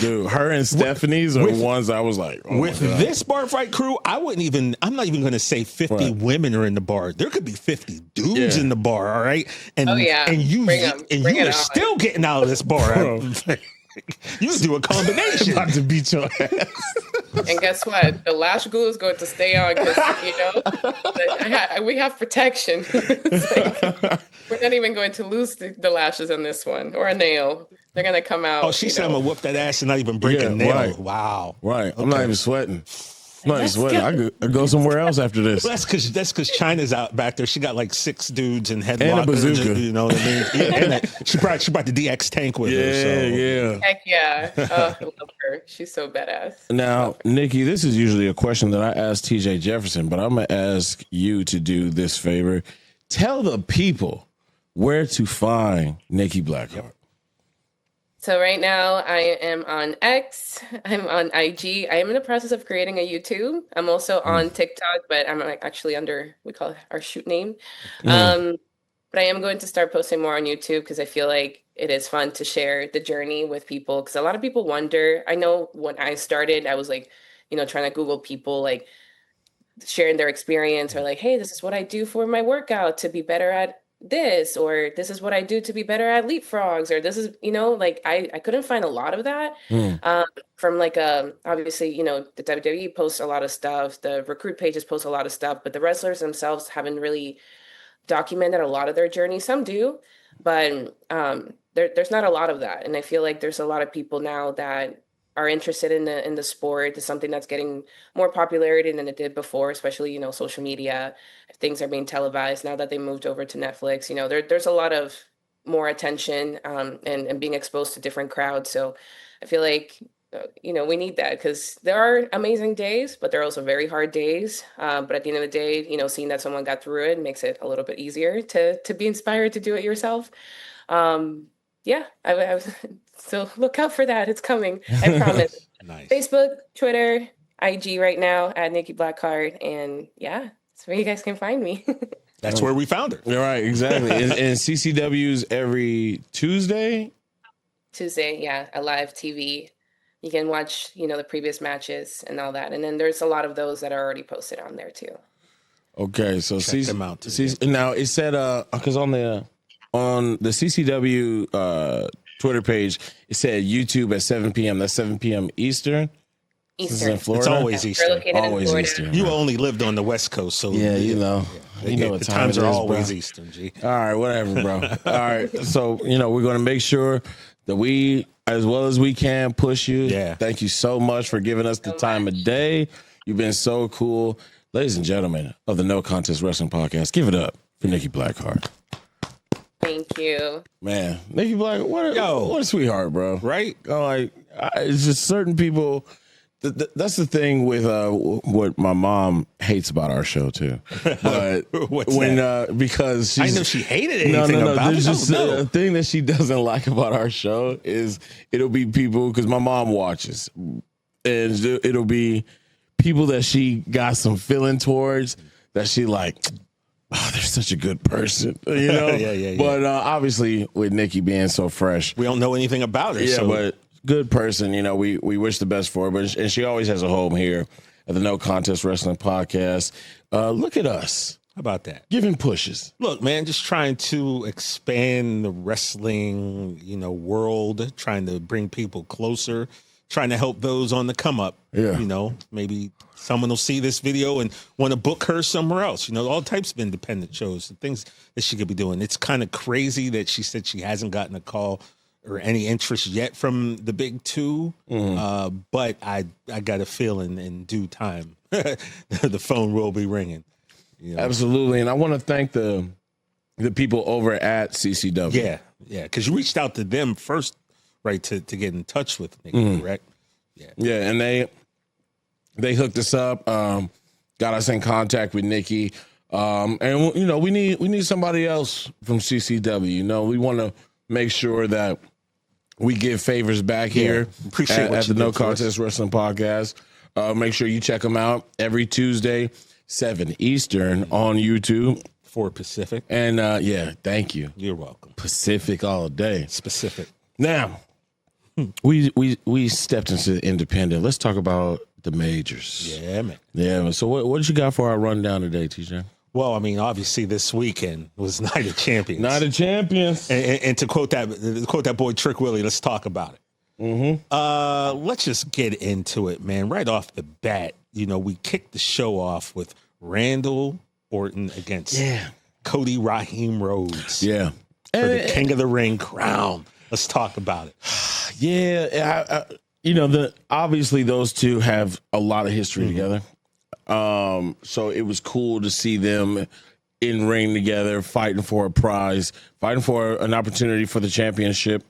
dude. Her and Stephanie's are the ones I was like, oh with this bar fight crew, I'm not even going to say 50 women are in the bar. There could be 50 dudes in the bar. All right. And, and you are still getting out of this bar. You do a combination. About to beat your ass. And guess what? The lash glue is going to stay on because, we have protection. We're not even going to lose the lashes on this one or a nail. They're going to come out. Oh, she said I'm going to whoop that ass and not even break a nail. Right. Wow. Right. Okay. I'm not even sweating. I could go somewhere else after this. Well, that's because China's out back there. She got like 6 dudes in headlock. And a bazooka. You know what I mean? And she brought the DX tank with her. So. Yeah. Heck yeah. Oh, I love her. She's so badass. Now, Nikki, this is usually a question that I ask TJ Jefferson, but I'm going to ask you to do this favor. Tell the people where to find Nikki Blackheart. So right now I am on X, I'm on IG. I am in the process of creating a YouTube. I'm also on TikTok, but I'm actually under, we call it our shoot name. But I am going to start posting more on YouTube because I feel like it is fun to share the journey with people. Because a lot of people wonder, I know when I started, I was like, trying to Google people, like sharing their experience or like, hey, this is what I do for my workout to be better at this, or this is what I do to be better at leapfrogs, or this is, like I couldn't find a lot of that from like obviously, the WWE posts a lot of stuff, the recruit pages post a lot of stuff, but the wrestlers themselves haven't really documented a lot of their journey. Some do, but there's not a lot of that. And I feel like there's a lot of people now that are interested in the sport. It's something that's getting more popularity than it did before, especially, social media. Things are being televised now that they moved over to Netflix. There's a lot of more attention and being exposed to different crowds. So I feel like, we need that because there are amazing days, but there are also very hard days. But at the end of the day, seeing that someone got through it makes it a little bit easier to be inspired to do it yourself. So look out for that. It's coming. I promise. Nice. Facebook, Twitter, IG right now at Nikki Blackheart. And that's where you guys can find me. That's where we found her. You're right. Exactly. and CCW's every Tuesday? Tuesday. Yeah. A live TV. You can watch, the previous matches and all that. And then there's a lot of those that are already posted on there too. Okay. So check them out too. Now it said, because on the CCW Twitter page, it said YouTube at 7 p.m. That's 7 p.m. Eastern. Eastern. In Florida. It's always Eastern. Always Eastern. You only lived on the West Coast, so what the times are always Eastern. G. All right, whatever, bro. All right, so we're gonna make sure that we, as well as we can, push you. Yeah. Thank you so much for giving us the time of day. You've been so cool, ladies and gentlemen of the No Contest Wrestling Podcast. Give it up for Nikki Blackheart. Thank you, man. Nikki Black, what a sweetheart, bro. Right? It's just certain people. That's the thing with what my mom hates about our show too. But because I know she hated anything about There's it. just a thing that she doesn't like about our show is it'll be people, because my mom watches, and it'll be people that she got some feeling towards that she like. Oh, they're such a good person, Yeah. But obviously, with Nikki being so fresh, we don't know anything about her. Yeah, so. but good person. We wish the best for her. And she always has a home here at the No Contest Wrestling Podcast. Look at us. How about that? Giving pushes. Look, man, just trying to expand the wrestling, world. Trying to bring people closer. Trying to help those on the come up. Yeah. Maybe someone will see this video and want to book her somewhere else. All types of independent shows and things that she could be doing. It's kind of crazy that she said she hasn't gotten a call or any interest yet from the big two. But I got a feeling in due time, the phone will be ringing. Absolutely. And I want to thank the people over at CCW. Yeah. Because you reached out to them first, right, to get in touch with Nikki, correct? Yeah. And they hooked us up, got us in contact with Nikki. And we need somebody else from CCW. We want to make sure that we give favors back here at the No Contest Wrestling Podcast. Make sure you check them out every Tuesday, 7 Eastern on YouTube. 4 Pacific. And thank you. You're welcome. Pacific all day. Specific. Now, We stepped into the independent. Let's talk about the majors. Yeah, man. Yeah, man. So what you got for our rundown today, TJ? Well, I mean, obviously this weekend was Night of Champions. Night of Champions. And to quote that boy Trick Willie, let's talk about it. Let's just get into it, man. Right off the bat, we kicked the show off with Randall Orton against Cody Raheem Rhodes. Yeah. For the King of the Ring crown. Let's talk about it. Yeah. Obviously those two have a lot of history together. So it was cool to see them in ring together, fighting for a prize, fighting for an opportunity for the championship.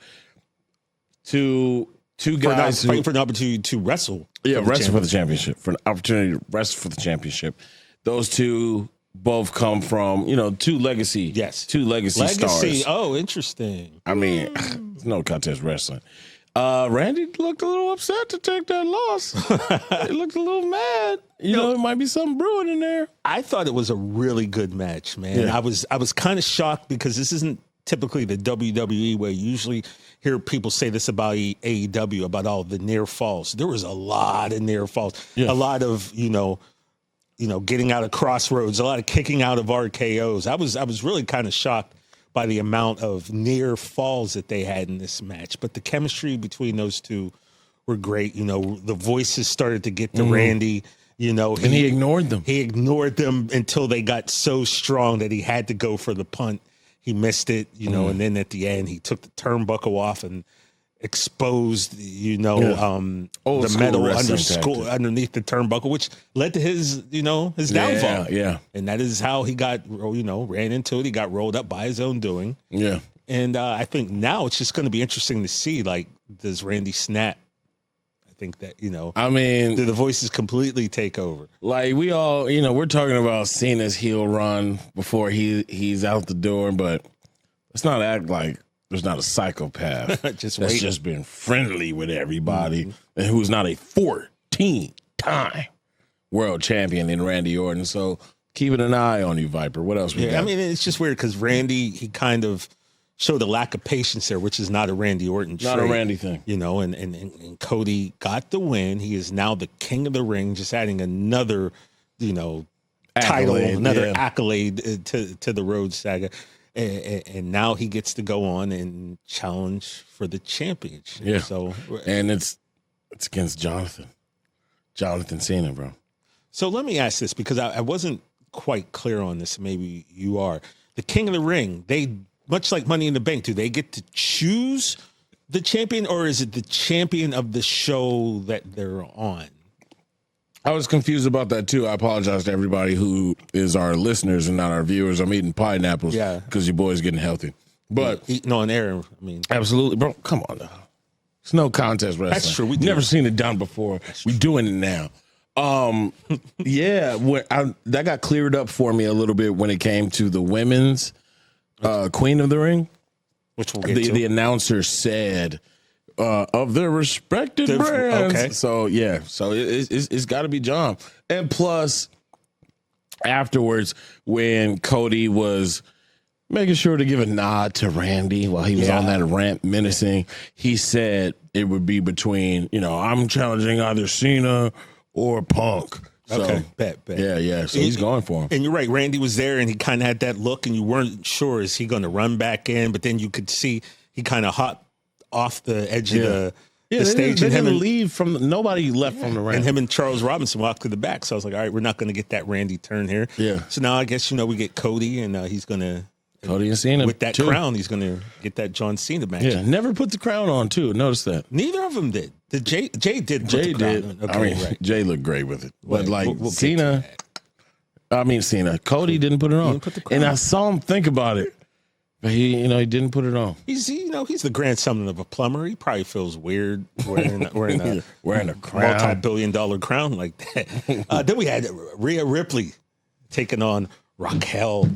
Two guys fighting for an opportunity to wrestle. Yeah, wrestle for the championship, for an opportunity to wrestle for the championship. Those two both come from, two legacy stars. Oh, interesting. I mean, it's no contest wrestling. Randy looked a little upset to take that loss. He looked a little mad. There might be something brewing in there. I thought it was a really good match, man. Yeah. I was kind of shocked because this isn't typically the WWE where you usually hear people say this about AEW, about all the near falls. There was a lot of near falls, a lot of, getting out of crossroads, a lot of kicking out of RKOs. I was really kind of shocked by the amount of near falls that they had in this match. But the chemistry between those two were great. The voices started to get to Randy, and he ignored them. He ignored them until they got so strong that he had to go for the punt. He missed it, and then at the end he took the turnbuckle off and exposed, the metal underneath the turnbuckle, which led to his downfall. Yeah. And that is how he got, ran into it. He got rolled up by his own doing. Yeah. And I think now it's just going to be interesting to see, does Randy snap? I think that, do the voices completely take over? Like we all, we're talking about Cena's heel run before he's out the door, but let's not act like there's not a psychopath that's just been friendly with everybody and who's not a 14-time world champion in Randy Orton. So keeping an eye on you, Viper. What else we got? I mean, it's just weird because Randy, he kind of showed a lack of patience there, which is not a Randy Orton trait. Not a Randy thing. And Cody got the win. He is now the King of the Ring, just adding another, title, another accolade to the Rhodes saga. And now he gets to go on and challenge for the championship. Yeah. So, and it's against Jonathan Cena, bro. So let me ask this, because I wasn't quite clear on this. Maybe you are. The King of the Ring, they, much like Money in the Bank, do they get to choose the champion, or is it the champion of the show that they're on? I was confused about that too. I apologize to everybody who is our listeners and not our viewers. I'm eating pineapples because your boy's getting healthy. But eating on air, I mean, absolutely, bro. Come on now. It's no contest wrestling. That's true. We've never seen it done before. We're doing it now. That got cleared up for me a little bit when it came to the women's Queen of the Ring, which we'll get to. The announcer said of their respected brands. Okay. So it's got to be John. And plus, afterwards, when Cody was making sure to give a nod to Randy while he was on that rant menacing, he said it would be between, I'm challenging either Cena or Punk. So, okay, bet. Yeah. So he's going for him. And you're right. Randy was there, and he kind of had that look, and you weren't sure, is he going to run back in? But then you could see he kind of hopped off the edge of the stage. Nobody left from the ramp. And him and Charles Robinson walked to the back. So I was like, all right, we're not going to get that Randy turn here. Yeah. So now I guess, we get Cody, and he's going to. Cody and Cena. With that crown, he's going to get that John Cena match. Yeah, never put the crown on, too. Notice that. Neither of them did. Jay did put the crown on. Okay, right. Jay looked great with it. But we'll Cena, Cody didn't put it on. And I saw him think about it. But he didn't put it on. He's the grandson of a plumber. He probably feels weird wearing a crown. multi-billion-dollar crown like that. Then we had Rhea Ripley taking on Raquel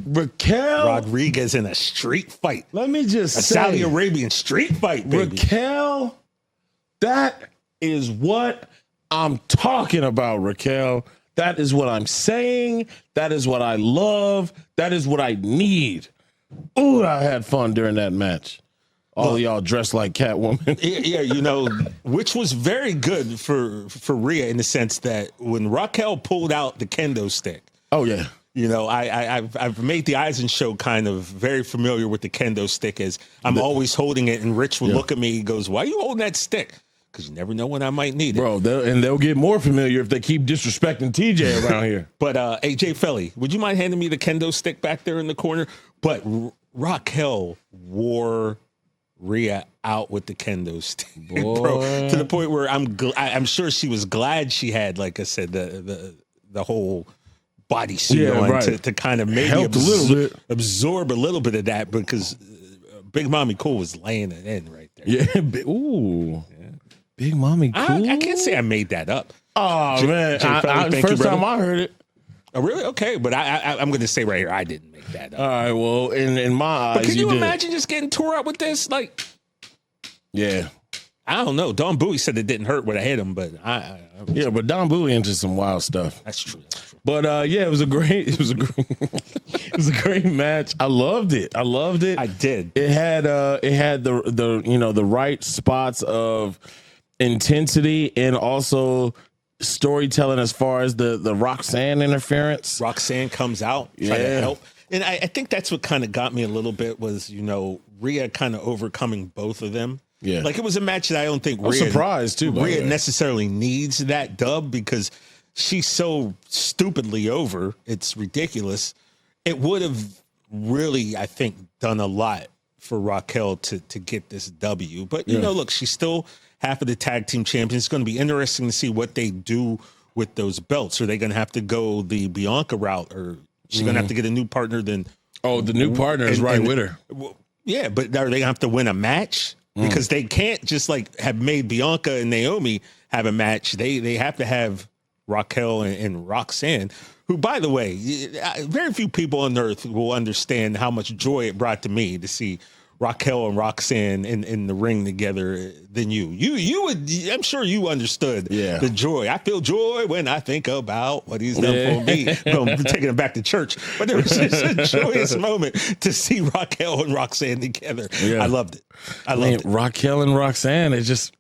Rodriguez in a street fight. Let me just say, Saudi Arabian street fight, baby. Raquel, that is what I'm talking about, Raquel. That is what I'm saying. That is what I love. That is what I need. Ooh, I had fun during that match. All of y'all dressed like Catwoman. Yeah, you know, which was very good for Rhea in the sense that when Raquel pulled out the kendo stick. Oh yeah. You know, I've made the Eisen show kind of very familiar with the kendo stick as I'm always holding it, and Rich would look at me. He goes, "Why are you holding that stick?" Because you never know when I might need it, bro. They'll get more familiar if they keep disrespecting TJ around here. But AJ Felly, would you mind handing me the kendo stick back there in the corner? But Raquel wore Rhea out with the kendo stick, bro, to the point where I'm sure she was glad she had, like I said, the whole bodysuit on to kind of maybe absorb a little bit of that, because Big Mommy Cool was laying it in right there. Yeah, ooh, yeah. Big Mommy Cool. I can't say I made that up. Oh man, first time I heard it. Oh, really? Okay, but I'm going to say right here, I didn't make that up. All right, well, in my eyes, but can you imagine just getting tore up with this? Like, yeah, I don't know. Don Bowie said it didn't hurt when I hit him, but yeah, but Don Bowie into some wild stuff. That's true. But yeah, it was a great match. I loved it. I did. It had the the right spots of intensity and also storytelling as far as the Roxanne interference. Roxanne comes out, trying to help. And I think that's what kind of got me a little bit was, Rhea kind of overcoming both of them. Yeah. Like, it was a match that I don't think Rhea, surprised too, Rhea necessarily needs that dub because she's so stupidly over. It's ridiculous. It would have really, I think, done a lot for Raquel to get this W. But, look, she's still half of the tag team champions. It's going to be interesting to see what they do with those belts. Are they going to have to go the Bianca route, or she's going to have to get a new partner? Then the new partner is with her. Yeah, but are they going to have to win a match? Because they can't just have made Bianca and Naomi have a match. They have to have Raquel and Roxanne, who, by the way, very few people on earth will understand how much joy it brought to me to see Raquel and Roxanne in the ring together than you. You would, I'm sure you understood the joy. I feel joy when I think about what he's done for me. I'm taking it back to church. But there was just a joyous moment to see Raquel and Roxanne together. Yeah. I loved it. I loved it. Raquel and Roxanne, it just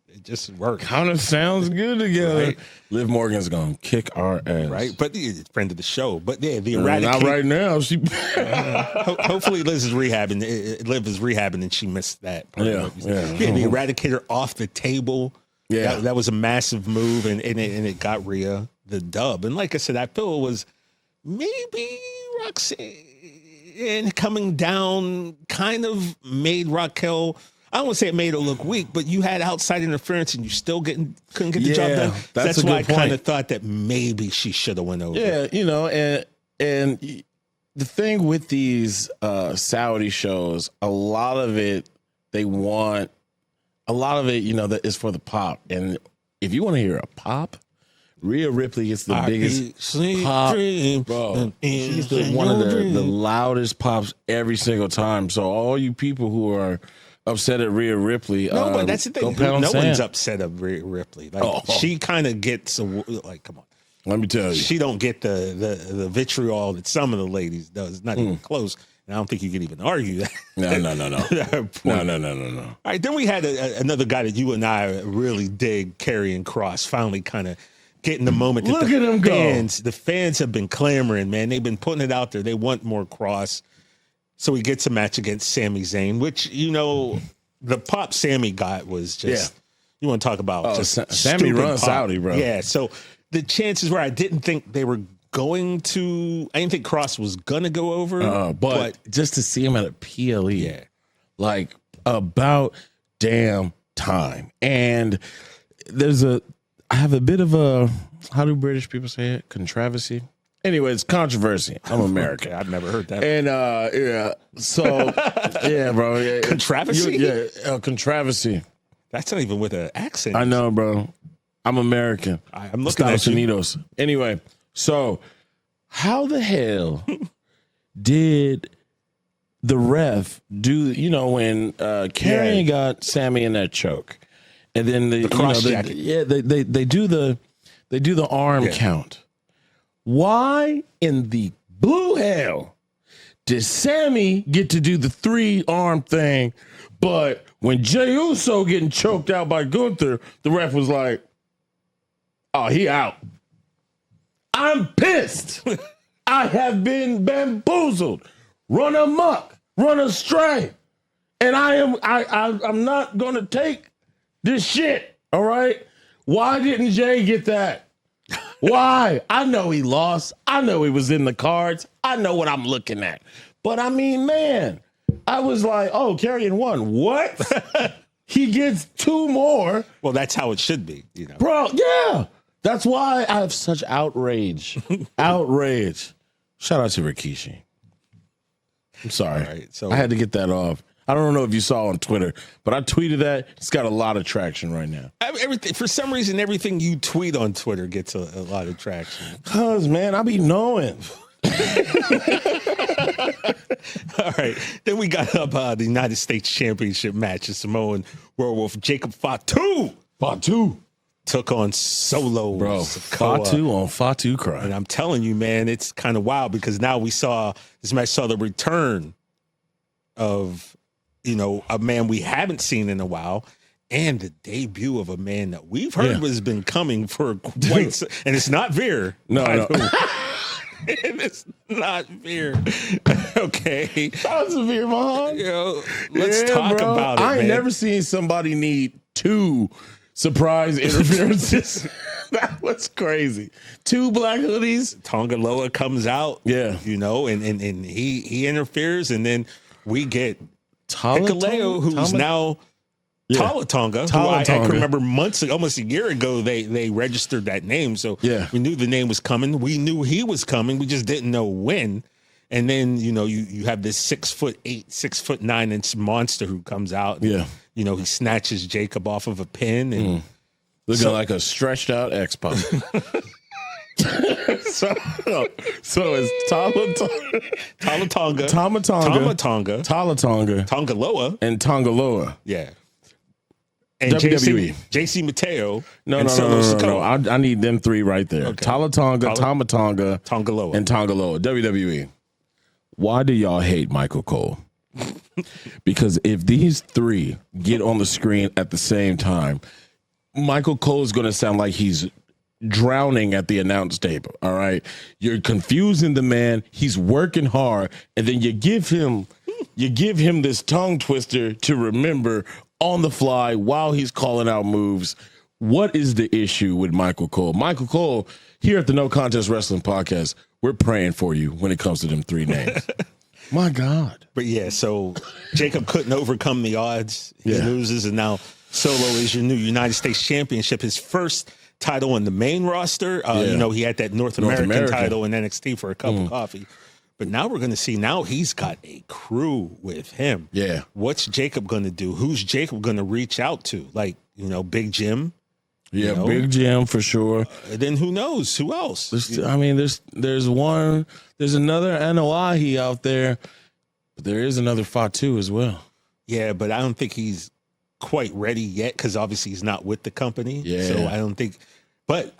worked. Kind of sounds good together. Right. Liv Morgan's gonna kick our ass, right? But friend of the show. But yeah, the Eradicator. Not right now. She hopefully Liv is rehabbing, and she missed that. Yeah. The Eradicator off the table. Yeah, that was a massive move, and it got Rhea the dub. And like I said, I feel it was maybe Roxanne coming down kind of made Raquel. I don't want to say it made it look weak, but you had outside interference and you still couldn't get the job done. That's why I kind of thought that maybe she should have went over. Yeah, and the thing with these Saudi shows, a lot of it that is for the pop. And if you want to hear a pop, Rhea Ripley gets the biggest pop, bro. She's one of the loudest pops every single time. So all you people who are upset at Rhea Ripley. No, but that's the thing. No one's upset at Rhea Ripley. She kind of gets come on. Let me tell you, she don't get the vitriol that some of the ladies does. Not even close. And I don't think you can even argue that. No. No. All right, then we had another guy that you and I really dig, Karrion Kross, finally kind of getting the moment. Look at him go. The fans have been clamoring, man. They've been putting it out there. They want more Kross. So he gets a match against Sami Zayn, which, the pop Sami got was just, you want to talk about Sami runs Saudi, bro. Yeah, so the chances were I didn't think they were going to, I didn't think Kross was going to go over. But just to see him at a PLE, about damn time. And I have a bit of a, how do British people say it? Controversy? Anyway, it's controversy. I'm American. I've never heard that. And so bro. Yeah, controversy? Controversy. That's not even with an accent. I know, bro. I'm American. I'm looking at you. Unidos. Anyway, so how the hell did the ref do? When Karrion got Sami in that choke, and then the cross jacket. They do the arm count. Why in the blue hell did Sammy get to do the 3-arm thing? But when Jey Uso getting choked out by Gunther, the ref was like, oh, he out. I'm pissed. I have been bamboozled, run amok, run astray. And I'm not going to take this shit, all right? Why didn't Jay get that? Why? I know he lost. I know he was in the cards. I know what I'm looking at. But I mean, man, I was like, oh, Karrion won. What? He gets 2 more. Well, that's how it should be, you know. Bro, yeah. That's why I have such outrage. Outrage. Shout out to Rikishi. I'm sorry. Right, so I had to get that off. I don't know if you saw on Twitter, but I tweeted that. It's got a lot of traction right now. Everything, for some reason, everything you tweet on Twitter gets a lot of traction. Cause man, I be knowing. All right. Then we got up the United States Championship match. The Samoan Werewolf Jacob Fatu took on Solo. Bro, Sikoa. Fatu on Fatu crying. And I'm telling you, man, it's kind of wild because now this match saw the return of, you know, a man we haven't seen in a while, and the debut of a man that we've heard has been coming for quite and it's not Veer. No. And it's not Veer. Okay. Shout out to Veer Mahan. You know, let's talk about it. I ain't man. never seen somebody need 2 surprise interferences. That was crazy. 2 black hoodies. Tonga Loa comes out. Yeah. You know, and he interferes, and then we get Hikuleo, who's now Talatonga, who I can remember months ago, almost a year ago, they registered that name. So we knew the name was coming. We knew he was coming. We just didn't know when. And then, you know, you have this 6'8", 6'9" monster who comes out. And, you know, he snatches Jacob off of a pin and looking like a stretched out X-Pac. so it's Talatonga, Tongaloa, and Tongaloa. Yeah. And WWE. JC Mateo. No. I need them 3 right there. Okay. Talatonga, Tamatonga, Tongaloa. and Tongaloa. WWE. Why do y'all hate Michael Cole? Because if these 3 get on the screen at the same time, Michael Cole is going to sound like he's drowning at the announce table. All right. You're confusing the man. He's working hard. And then you give him this tongue twister to remember on the fly while he's calling out moves. What is the issue with Michael Cole? Michael Cole, here at the No Contest Wrestling Podcast, we're praying for you when it comes to them 3 names. My God. But yeah, so Jacob couldn't overcome the odds. He loses, and now Solo is your new United States Championship, his first title on the main roster. You know, he had that North American title in NXT for a cup of coffee. But now we're going to see, now he's got a crew with him. Yeah. What's Jacob going to do? Who's Jacob going to reach out to? Like, you know, Big Jim? Yeah, you know? Big Jim for sure. And then who knows? Who else? There's another Anoa'i out there, but there is another Fatu as well. Yeah, but I don't think he's quite ready yet because obviously he's not with the company. Yeah. So I don't think. But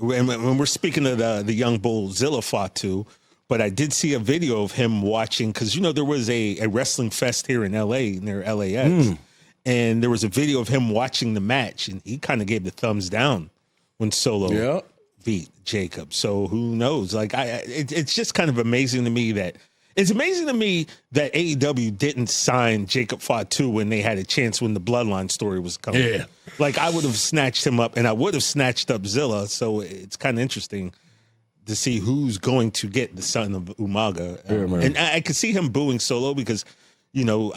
when we're speaking of the young bull Zilla Fatu, but I did see a video of him watching, because you know there was a wrestling fest here in LA near LAX, and there was a video of him watching the match, and he kind of gave the thumbs down when Solo beat Jacob. So who knows? Like it's just kind of amazing to me that. It's amazing to me that AEW didn't sign Jacob Fatu when they had a chance when the Bloodline story was coming. Yeah. Like, I would have snatched him up, and I would have snatched up Zilla, so it's kind of interesting to see who's going to get the son of Umaga. And I could see him booing Solo because, you know,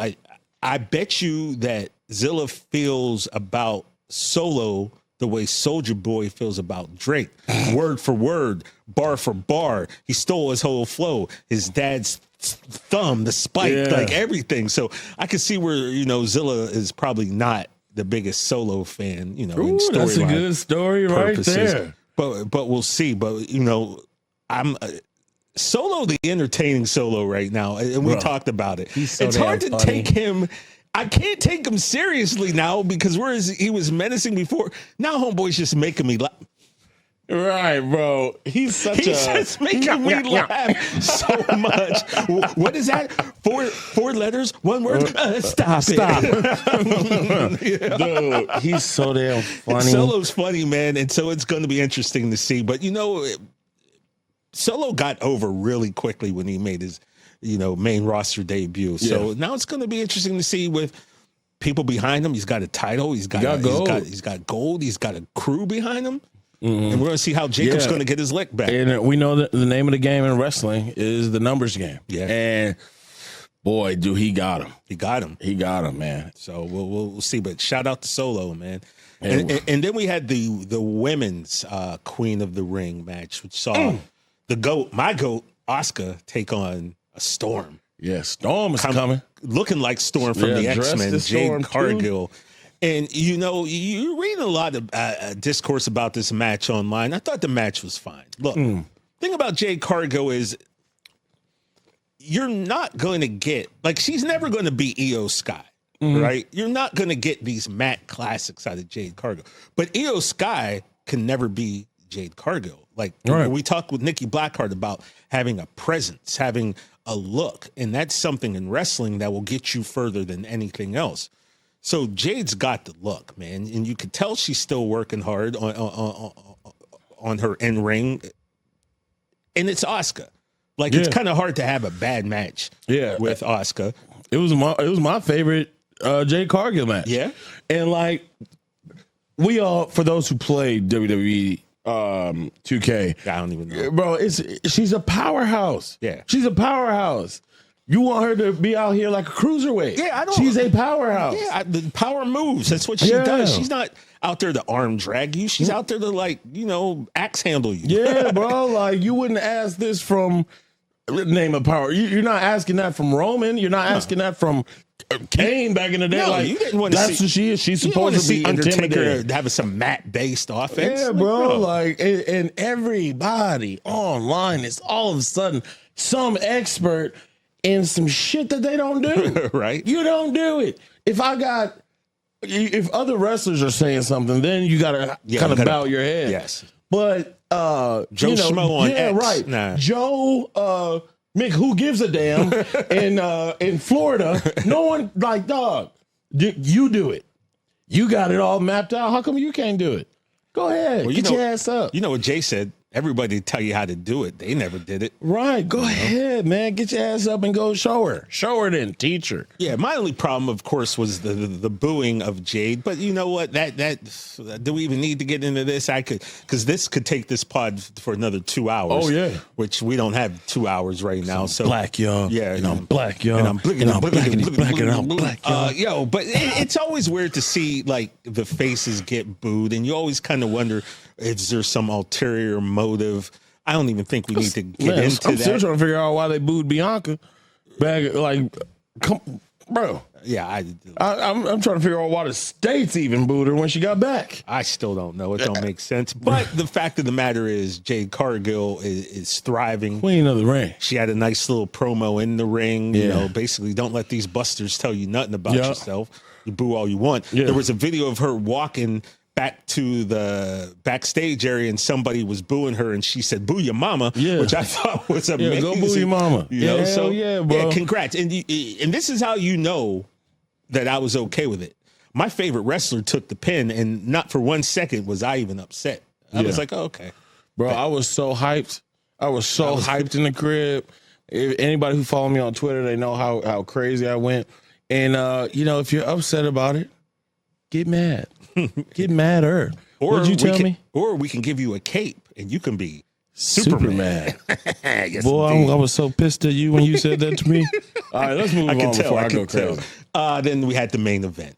I bet you that Zilla feels about Solo the way Soulja Boy feels about Drake. Word for word, bar for bar. He stole his whole flow. His dad's thumb, the spike, like everything. So I can see where, you know, Zilla is probably not the biggest Solo fan, you know. Ooh, that's a good story purposes. Right there. But we'll see. But, you know, I'm Solo, the entertaining Solo right now. And we talked about it. So it's hard to take him. I can't take him seriously now because whereas he was menacing before, now homeboy's just making me laugh. Right, bro. He's such He's just making me laugh so much. What is that? Four letters, one word. Stop. Dude, he's so damn funny. Solo's funny, man, and so it's going to be interesting to see. But Solo got over really quickly when he made his, main roster debut. So now it's going to be interesting to see with people behind him. He's got a title. He's got gold. He's got gold. He's got a crew behind him. Mm-hmm. And we're going to see how Jacob's going to get his lick back. And we know that the name of the game in wrestling is the numbers game. Yeah. And boy, he got him. He got him, man. So we'll see. But shout out to Solo, man. And then we had the women's Queen of the Ring match, which saw my GOAT, Asuka, take on a Storm. Yeah, Storm is coming. Looking like Storm from the X-Men, Jade Cargill. Too. And, you read a lot of discourse about this match online. I thought the match was fine. Look, thing about Jade Cargill is you're not going to get, she's never going to be Io Sky, right? You're not going to get these Matt classics out of Jade Cargill. But Io Sky can never be Jade Cargill. We talked with Nikki Blackheart about having a presence, having a look. And that's something in wrestling that will get you further than anything else. So Jade's got the look, man, and you could tell she's still working hard on her in ring, and it's Asuka. It's kind of hard to have a bad match. With Asuka. It was my favorite Jade Cargill match. Yeah, and we all, for those who played WWE 2K, I don't even know, bro. She's a powerhouse. Yeah, she's a powerhouse. You want her to be out here like a cruiserweight. Yeah, I don't. She's a powerhouse. Yeah, the power moves. That's what she does. She's not out there to arm drag you. She's out there to axe handle you. Yeah, bro. You wouldn't ask this from name of power. You're not asking that from Roman. You're not asking that from Kane back in the day. No, you didn't want to see. That's what she is. She's supposed to be Undertaker having some mat-based offense. Yeah, bro. And everybody online is all of a sudden some expert in some shit that they don't do. Right? You don't do it. If other wrestlers are saying something, then you gotta kind of bow your head. Yes. But Joe Schmo on X. Right. Nah. Joe Mick, who gives a damn in Florida, no one dog. You do it. You got it all mapped out. How come you can't do it? Go ahead. Get your ass up. You know what Jay said? Everybody tell you how to do it. They never did it. Right. Go ahead, man. Get your ass up and go show her. Show her then. Teach her. Yeah. My only problem, of course, was the booing of Jade. But you know what? That do we even need to get into this? Because this could take this pod for another 2 hours. Oh yeah. Which we don't have 2 hours right now. So black, y'all. Yeah. And I'm black, y'all. And I'm black, and I'm black, y'all. But it's always weird to see the faces get booed, and you always kind of wonder, is there some ulterior motive? I don't even think we need to get into that. I'm still trying to figure out why they booed Bianca back. Bro. Yeah, I'm trying to figure out why the States even booed her when she got back. I still don't know. It don't make sense. But the fact of the matter is, Jade Cargill is thriving. Queen of the ring. She had a nice little promo in the ring. Yeah. Basically, don't let these busters tell you nothing about yourself. You boo all you want. Yeah. There was a video of her walking back to the backstage area, and somebody was booing her, and she said, "Boo your mama," which I thought was amazing. Yeah, go boo your mama. Bro. Yeah, congrats. And this is how you know that I was okay with it. My favorite wrestler took the pin, and not for 1 second was I even upset. I was like, oh, okay. Bro, I was so hyped. I was hyped in the crib. If anybody who follow me on Twitter, they know how crazy I went. And, if you're upset about it, get mad. Get madder. What'd you tell me? Or we can give you a cape, and you can be Superman. Yes, boy, I was so pissed at you when you said that to me. All right, let's move on before I go crazy. Then we had the main event.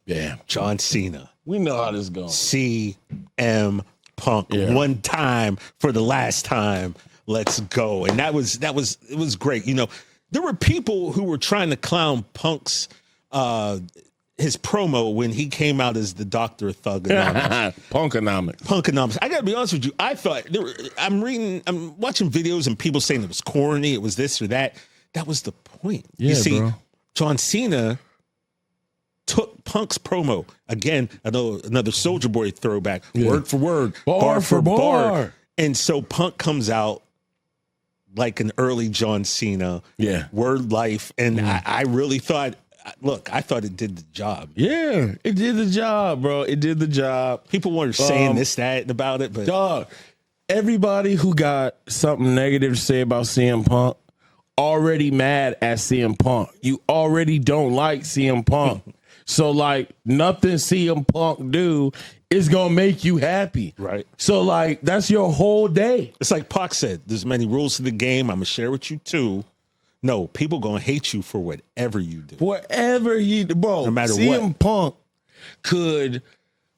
Yeah. John Cena. We know how this is going. CM Punk. Yeah. One time for the last time. Let's go. And it was great. There were people who were trying to clown Punk's his promo when he came out as the Dr. Thugonomics. Punkonomics. I got to be honest with you. I thought I'm watching videos and people saying it was corny, it was this or that. That was the point. Yeah, you see, bro. John Cena took Punk's promo. Again, another Soulja Boy throwback, word for word, bar for bar. And so Punk comes out like an early John Cena, word life. And I really thought, look, I thought it did the job. Yeah, it did the job, bro. It did the job. People weren't saying this, that about it, but dog, everybody who got something negative to say about CM Punk already mad at CM Punk. You already don't like CM Punk. So like nothing CM Punk do is gonna make you happy. Right. So like that's your whole day. It's like Pac said, there's many rules to the game. I'm gonna share with you too. No, people gonna hate you for whatever you do. Whatever you do, bro. No matter CM what. Punk could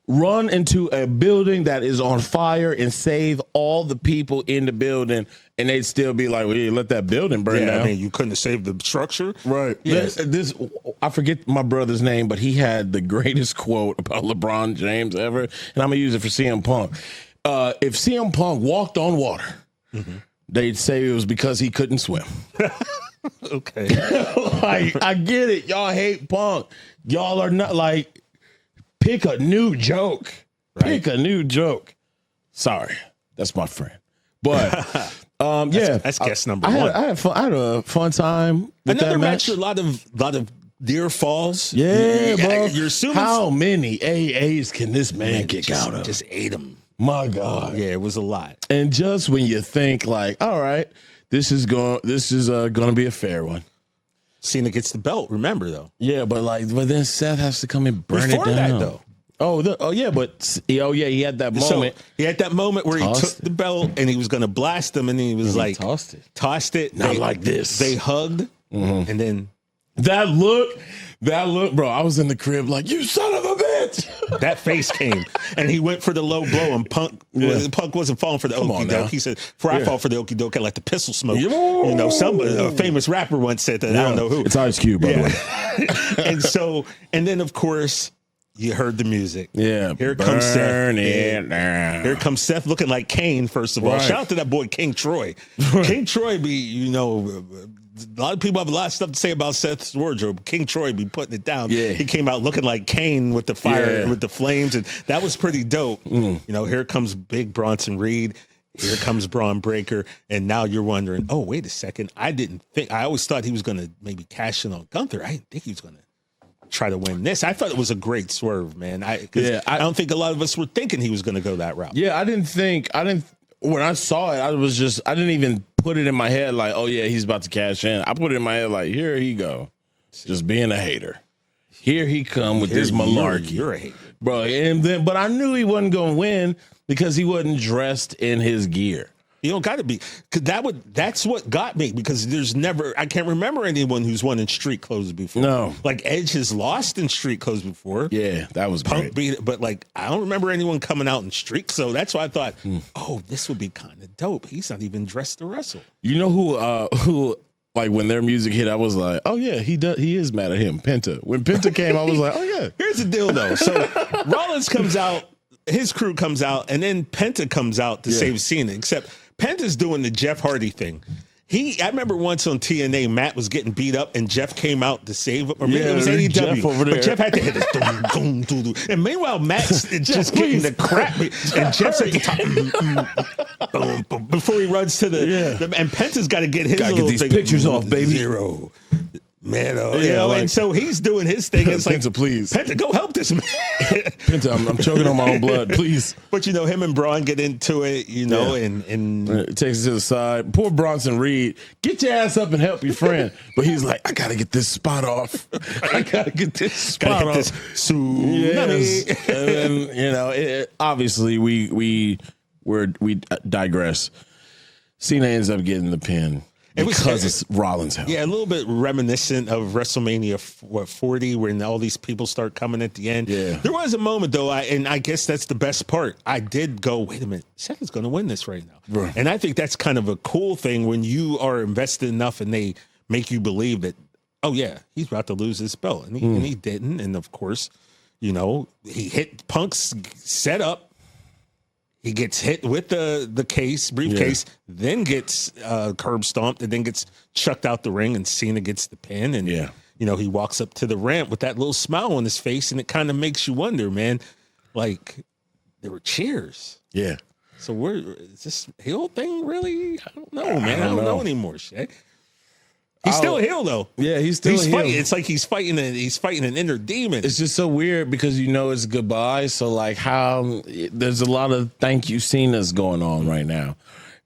run into a building that is on fire and save all the people in the building, and they'd still be like, well, yeah, let that building burn down. I mean, you couldn't have saved the structure. Right. Yes. This I forget my brother's name, but he had the greatest quote about LeBron James ever, and I'm going to use it for CM Punk. If CM Punk walked on water, they'd say it was because he couldn't swim. Okay. Like, I get it. Y'all hate Punk. Y'all are not like, pick a new joke. Right. Pick a new joke. Sorry. That's my friend. But that's guess number one. I had a fun time with Another that match. match. A lot of deer falls. Yeah, bro. You're assuming how many AAs can this man kick out of? Just ate them. My God. Yeah, it was a lot. And just when you think like, all right, this is going to be a fair one. Cena gets the belt. Remember though. Yeah, but then Seth has to come and burn Before it down. that though. He had that moment. So he had that moment where he took Tossed the belt and he was going to blast him, and he was like, tossed it. Not like this. They hugged, and then that look, bro. I was in the crib like, you son of a bitch. that face came, and he went for the low blow, and Punk wasn't falling for the okie doke. He said, "Before I fall for the okie doke, I like the pistol smoke." You know, somebody, a famous rapper once said that. I don't know who. It's Ice Cube, by the way. and then of course. You heard the music. Yeah. Here comes Seth. Burn it down. Here comes Seth looking like Kane, first of all. Right. Shout out to that boy, King Troy. King Troy be, a lot of people have a lot of stuff to say about Seth's wardrobe. King Troy be putting it down. Yeah. He came out looking like Kane with the fire, with the flames, and that was pretty dope. Here comes Big Bronson Reed. Here comes Braun Breaker. And now you're wondering, oh, wait a second. I always thought he was going to maybe cash in on Gunther. I didn't think he was going to try to win this. I thought it was a great swerve, man. I don't think a lot of us were thinking he was going to go that route. Yeah, when I saw it, I didn't even put it in my head like, oh yeah, he's about to cash in. I put it in my head like, here he go. Just being a hater. Here he come with this malarkey. You're a hater. Bro, but I knew he wasn't going to win because he wasn't dressed in his gear. You don't got to be, because that's what got me, because I can't remember anyone who's won in street clothes before. No. Like Edge has lost in street clothes before. Yeah, that was Punk great. beat it, but like, I don't remember anyone coming out in streak. So that's why I thought, oh, this would be kind of dope. He's not even dressed to wrestle. You know who like when their music hit, I was like, oh yeah, he is mad at him. Penta. When Penta came, I was like, oh yeah. Here's the deal though. So Rollins comes out, his crew comes out, and then Penta comes out to save Cena, except Penta's doing the Jeff Hardy thing. I remember once on TNA, Matt was getting beat up, and Jeff came out to save him. Or maybe it was AEW, Jeff over there. but Jeff had to hit it. Dum, dum, dum, dum. And meanwhile, Matt's just getting the crap. And Jeff's at the top. Boom, boom, before he runs to and Penta's got to get his little these thing. pictures off, baby. 0. Man, like, and so he's doing his thing. It's like, Penta, please. Penta, go help this man. Penta, I'm choking on my own blood, please. But him and Braun get into it, and it takes it to the side. Poor Bronson Reed, get your ass up and help your friend. But he's like, I gotta get this spot off. I gotta get this spot off. Yes. And then, obviously we digress. Cena ends up getting the pin. Because it's Rollins' help. Yeah, a little bit reminiscent of WrestleMania 40, when all these people start coming at the end. Yeah. There was a moment, though, and I guess that's the best part. I did go, wait a minute, Seth is going to win this right now. Right. And I think that's kind of a cool thing when you are invested enough and they make you believe that, oh, yeah, he's about to lose his belt. And he didn't. And, of course, he hit Punk's setup. He gets hit with the briefcase, then gets curb stomped, and then gets chucked out the ring, and Cena gets the pin. And, he walks up to the ramp with that little smile on his face, and it kind of makes you wonder, man, like, there were cheers. Yeah. So is this heel thing really? I don't know, man. I don't know anymore, Shay. He's still a heel, though. Yeah, he's still a heel. Fighting. It's like he's fighting an inner demon. It's just so weird because it's goodbye. So like there's a lot of thank you Cena's going on right now.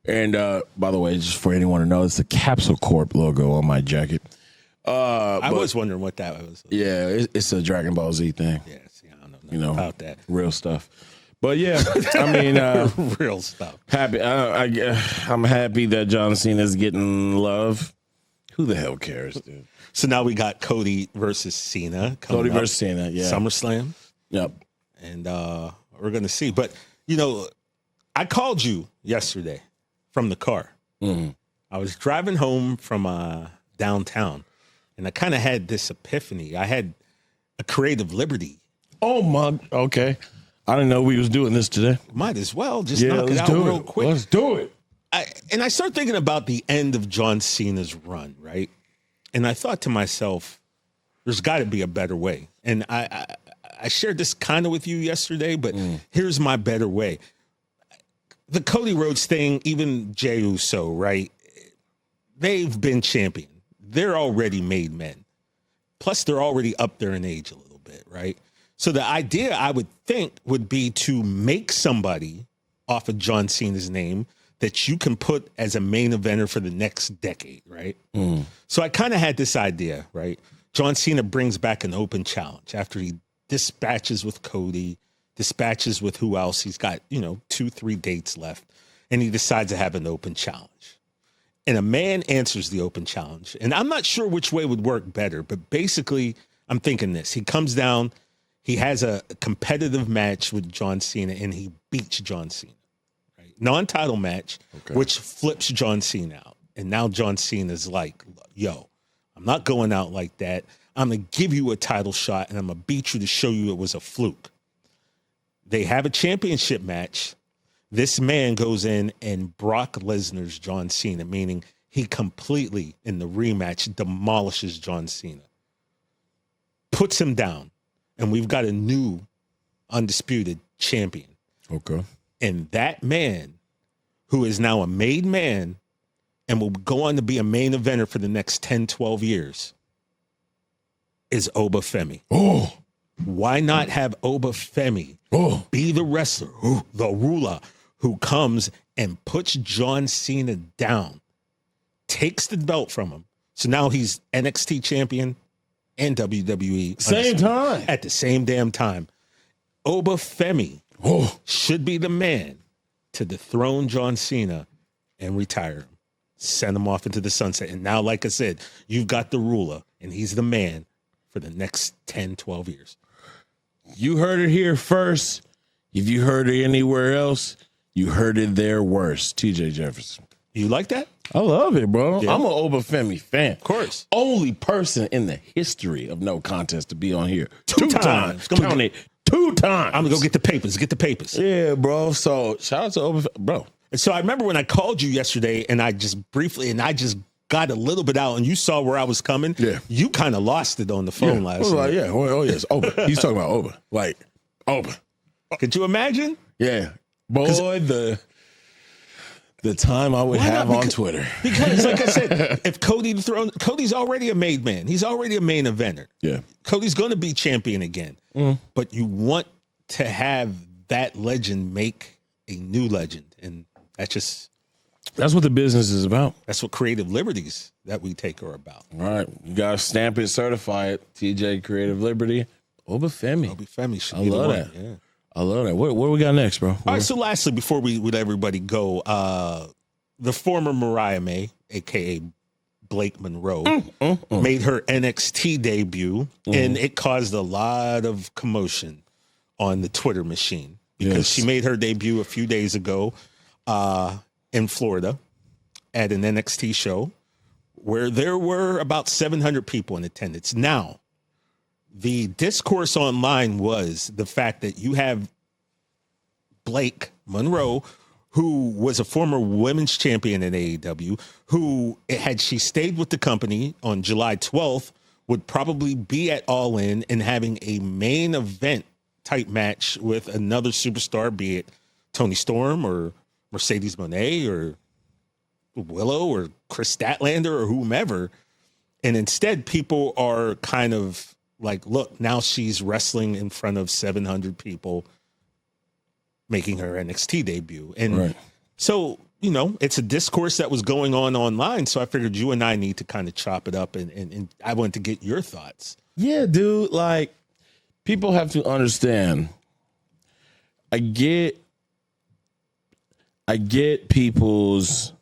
And by the way, just for anyone to know, it's the Capsule Corp logo on my jacket. I was wondering what that was. Yeah, it's a Dragon Ball Z thing. Yeah, see, I don't know about that. Real stuff. But yeah, I mean, real stuff. Happy. I'm happy that John Cena's getting love. Who the hell cares, dude? So now we got Cody versus Cena. Cody versus Cena, yeah. SummerSlam. Yep. And we're going to see. But, I called you yesterday from the car. Mm-hmm. I was driving home from downtown, and I kind of had this epiphany. I had a creative liberty. Oh, my. Okay. I didn't know we was doing this today. Might as well. Just knock it out real quick. Let's do it. I started thinking about the end of John Cena's run, right? And I thought to myself, there's got to be a better way. And I shared this kind of with you yesterday, but here's my better way. The Cody Rhodes thing, even Jey Uso, right? They've been champion. They're already made men. Plus, they're already up there in age a little bit, right? So the idea, I would think, would be to make somebody off of John Cena's name that you can put as a main eventer for the next decade, right? So I kind of had this idea, right? John Cena brings back an open challenge after he dispatches with Cody, dispatches with who else? He's got, 2-3 dates left, and he decides to have an open challenge. And a man answers the open challenge. And I'm not sure which way would work better, but basically I'm thinking this. He comes down, he has a competitive match with John Cena, and he beats John Cena. Non-title match, which flips John Cena out. And now John Cena's like, yo, I'm not going out like that. I'm going to give you a title shot, and I'm going to beat you to show you it was a fluke. They have a championship match. This man goes in and Brock Lesnar's John Cena, meaning he completely, in the rematch, demolishes John Cena. Puts him down. And we've got a new undisputed champion. Okay. And that man, who is now a made man and will go on to be a main eventer for the next 10, 12 years, is Oba Femi. Oh. Why not have Oba Femi be the wrestler, the ruler, who comes and puts John Cena down, takes the belt from him. So now he's NXT champion and WWE. Same time. At the same damn time. Oba Femi should be the man to dethrone John Cena and retire him. Send him off into the sunset. And now, like I said, you've got the ruler, and he's the man for the next 10, 12 years. You heard it here first. If you heard it anywhere else, you heard it there worse. TJ Jefferson. You like that? I love it, bro. Yeah. I'm an Oba Femi fan. Of course. Only person in the history of No Contest to be on here. Two times. Count it. 2 times. I'm going to go get the papers. Get the papers. Yeah, bro. So shout out to Oba, bro. And so I remember when I called you yesterday and I just got a little bit out and you saw where I was coming. Yeah. You kind of lost it on the phone last night. Yeah. Oh, yes. Oba. He's talking about Oba. Like, Oba. Could you imagine? Yeah. Boy, the time I would have on Twitter. Because, like I said, if Cody's already a made man. He's already a main eventer. Yeah. Cody's going to be champion again. But you want to have that legend make a new legend. And that's what the business is about. That's what creative liberties that we take are about. All right. You got to stamp it, certify it. TJ Creative Liberty. Oba Femi. Oba Femi should I be love the that. one. Yeah. I love that. What we got next, bro? All right, so lastly, before we let everybody go, the former Mariah May, a.k.a. Blake Monroe, made her NXT debut, and it caused a lot of commotion on the Twitter machine because she made her debut a few days ago in Florida at an NXT show where there were about 700 people in attendance. Now, the discourse online was the fact that you have Blake Monroe, who was a former women's champion in AEW, who, had she stayed with the company on July 12th, would probably be at All In and having a main event type match with another superstar, be it Toni Storm or Mercedes Moné or Willow or Chris Statlander or whomever. And instead, people are kind of like, look, now she's wrestling in front of 700 people, making her NXT debut. And so, you know, it's a discourse that was going on online. So I figured you and I need to kind of chop it up, and I wanted to get your thoughts. Yeah, dude, like, people have to understand. I get people's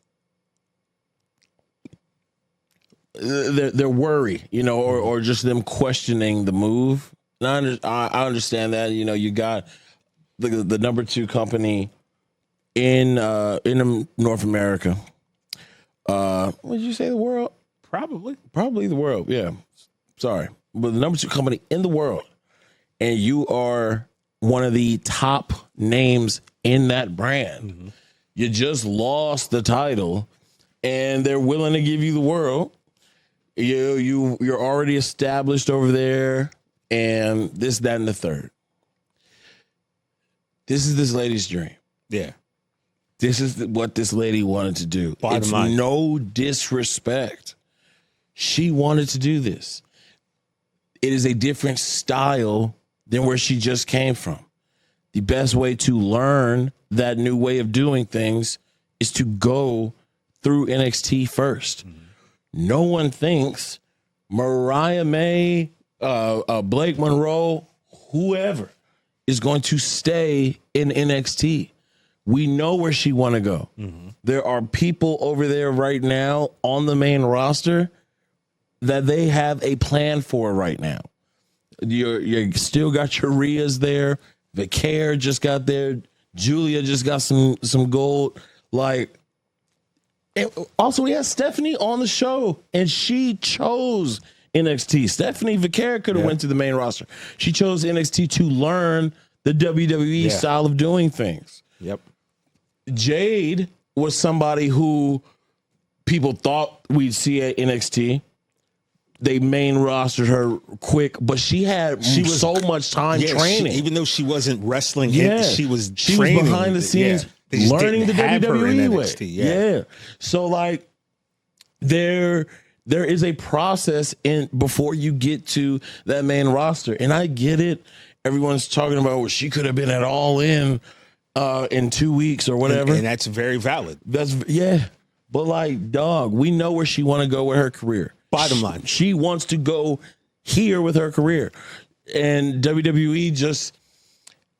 their worry, you know, or just them questioning the move. And I understand that, you know, you got the number 2 company in North America. What did you say, the world? Probably the world. Yeah, sorry, but the number 2 company in the world, and you are one of the top names in that brand. Mm-hmm. You just lost the title, and they're willing to give you the world. You're already established over there, and this, that, and the third. This is this lady's dream. Yeah. This is what this lady wanted to do. It's no disrespect. She wanted to do this. It is a different style than where she just came from. The best way to learn that new way of doing things is to go through NXT first. Mm-hmm. No one thinks Mariah May, Blake Monroe, whoever is going to stay in NXT. We know where she want to go. Mm-hmm. There are people over there right now on the main roster that they have a plan for right now. You still got your Rhea's there. Vicaire just got there. Julia just got some gold. Like, also we had Stephanie on the show, and she chose NXT. Stephanie Vicaire could have went to the main roster. She chose NXT to learn the WWE style of doing things. Yep. Jade was somebody who people thought we'd see at NXT. They main rostered her quick, but she was so much time training. Even though she wasn't wrestling, she was behind the scenes learning the WWE way. Yeah. So like there is a process before you get to that main roster. And I get it. Everyone's talking about, well, she could have been at All In 2 weeks or whatever. And that's very valid. But like, dog, we know where she want to go with her career. Bottom line, she wants to go here with her career. And WWE just,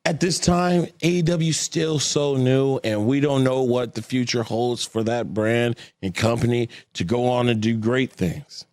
at this time, AEW still so new, and we don't know what the future holds for that brand and company to go on and do great things.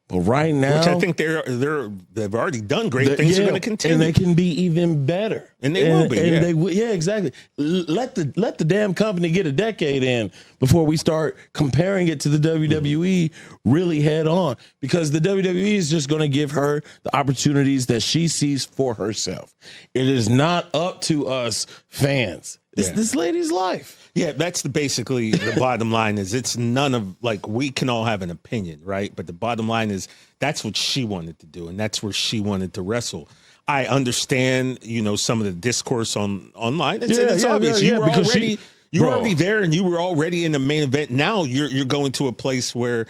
But right now, which I think they've already done great things. Are going to continue, and they can be even better. And they will be. And exactly. Let the damn company get a decade in before we start comparing it to the WWE really head on, because the WWE is just going to give her the opportunities that she sees for herself. It is not up to us fans. It's this lady's life. Yeah, that's basically the bottom line. Is it's none of, like, we can all have an opinion, right? But the bottom line is that's what she wanted to do, and that's where she wanted to wrestle. I understand, you know, some of the discourse online. It's obvious. You were already there, and you were already in the main event. Now you're going to a place where,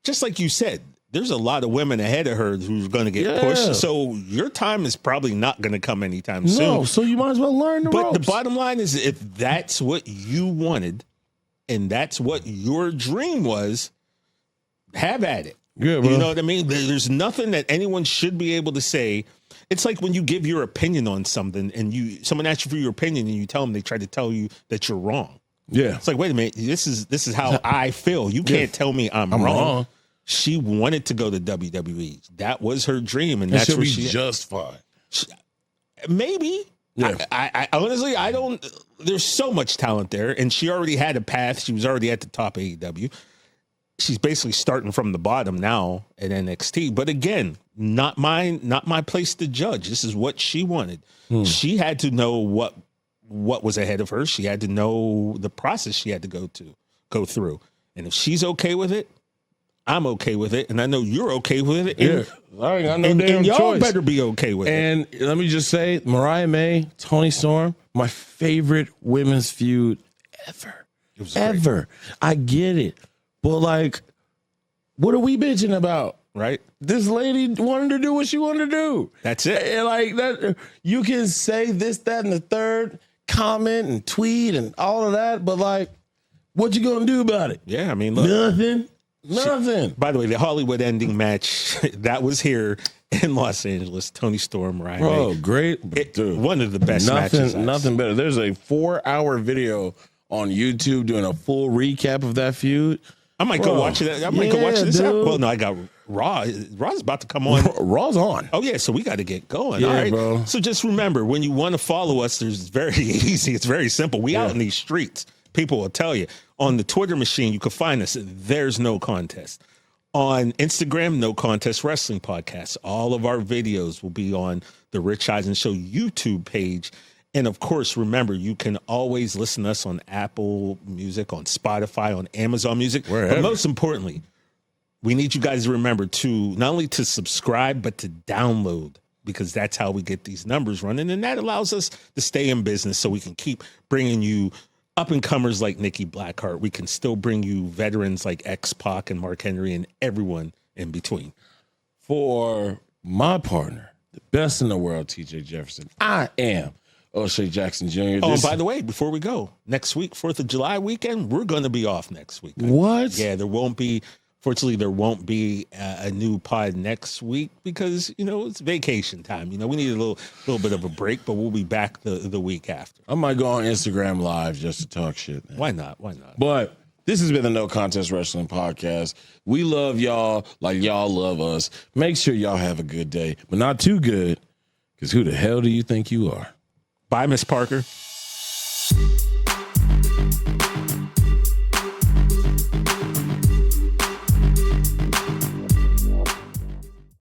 just like you said, there's a lot of women ahead of her who's going to get pushed. So your time is probably not going to come anytime soon. No, so you might as well learn the ropes. But the bottom line is, if that's what you wanted and that's what your dream was, have at it. Yeah, bro. You know what I mean? There's nothing that anyone should be able to say. It's like when you give your opinion on something and someone asks you for your opinion and you tell them, they try to tell you that you're wrong. Yeah. It's like, wait a minute, this is how I feel. You can't tell me I'm wrong. She wanted to go to WWE. That was her dream, and that's where she's just fine. Maybe. Yeah. I honestly, I don't. There's so much talent there, and she already had a path. She was already at the top of AEW. She's basically starting from the bottom now at NXT. But again, not my place to judge. This is what she wanted. She had to know what what was ahead of her. She had to know the process she had to go through. And if she's okay with it, I'm okay with it. And I know you're okay with it. And, I got no damn and y'all choice. better be okay with it. And let me just say, Mariah May, Toni Storm, my favorite women's feud ever. Ever. I get it. But like, what are we bitching about? Right? This lady wanted to do what she wanted to do. That's it. And like that, you can say this, that, and the third, comment and tweet and all of that, but like, what you gonna do about it? Yeah, I mean, look. Nothing. By the way, the Hollywood ending match that was here in Los Angeles, Toni Storm, Mariah May. Bro, great. Dude, one of the best matches. Nothing better. There's a 4-hour video on YouTube doing a full recap of that feud. I might go watch it. I might go watch this out. Well, no, I got Raw. Raw's about to come on. Raw's on. Oh, yeah, so we got to get going. Yeah, all right, bro. So just remember, when you want to follow us, it's very easy. It's very simple. We out in these streets. People will tell you. On the Twitter machine, you can find us. There's No Contest. On Instagram, No Contest Wrestling Podcast. All of our videos will be on the Rich Eisen Show YouTube page. And of course, remember, you can always listen to us on Apple Music, on Spotify, on Amazon Music. Wherever. But most importantly, we need you guys to remember to not only to subscribe, but to download, because that's how we get these numbers running. And that allows us to stay in business so we can keep bringing you up-and-comers like Nikki Blackheart. We can still bring you veterans like X-Pac and Mark Henry and everyone in between. For my partner, the best in the world, TJ Jefferson, I am O'Shea Jackson Jr. Oh, and by the way, before we go, next week, 4th of July weekend, we're going to be off next week. What? Yeah, fortunately, there won't be a new pod next week because, it's vacation time. We need a little bit of a break, but we'll be back the week after. I might go on Instagram Live just to talk shit, man. Why not? But this has been the No Contest Wrestling Podcast. We love y'all like y'all love us. Make sure y'all have a good day, but not too good, because who the hell do you think you are? Bye, Miss Parker.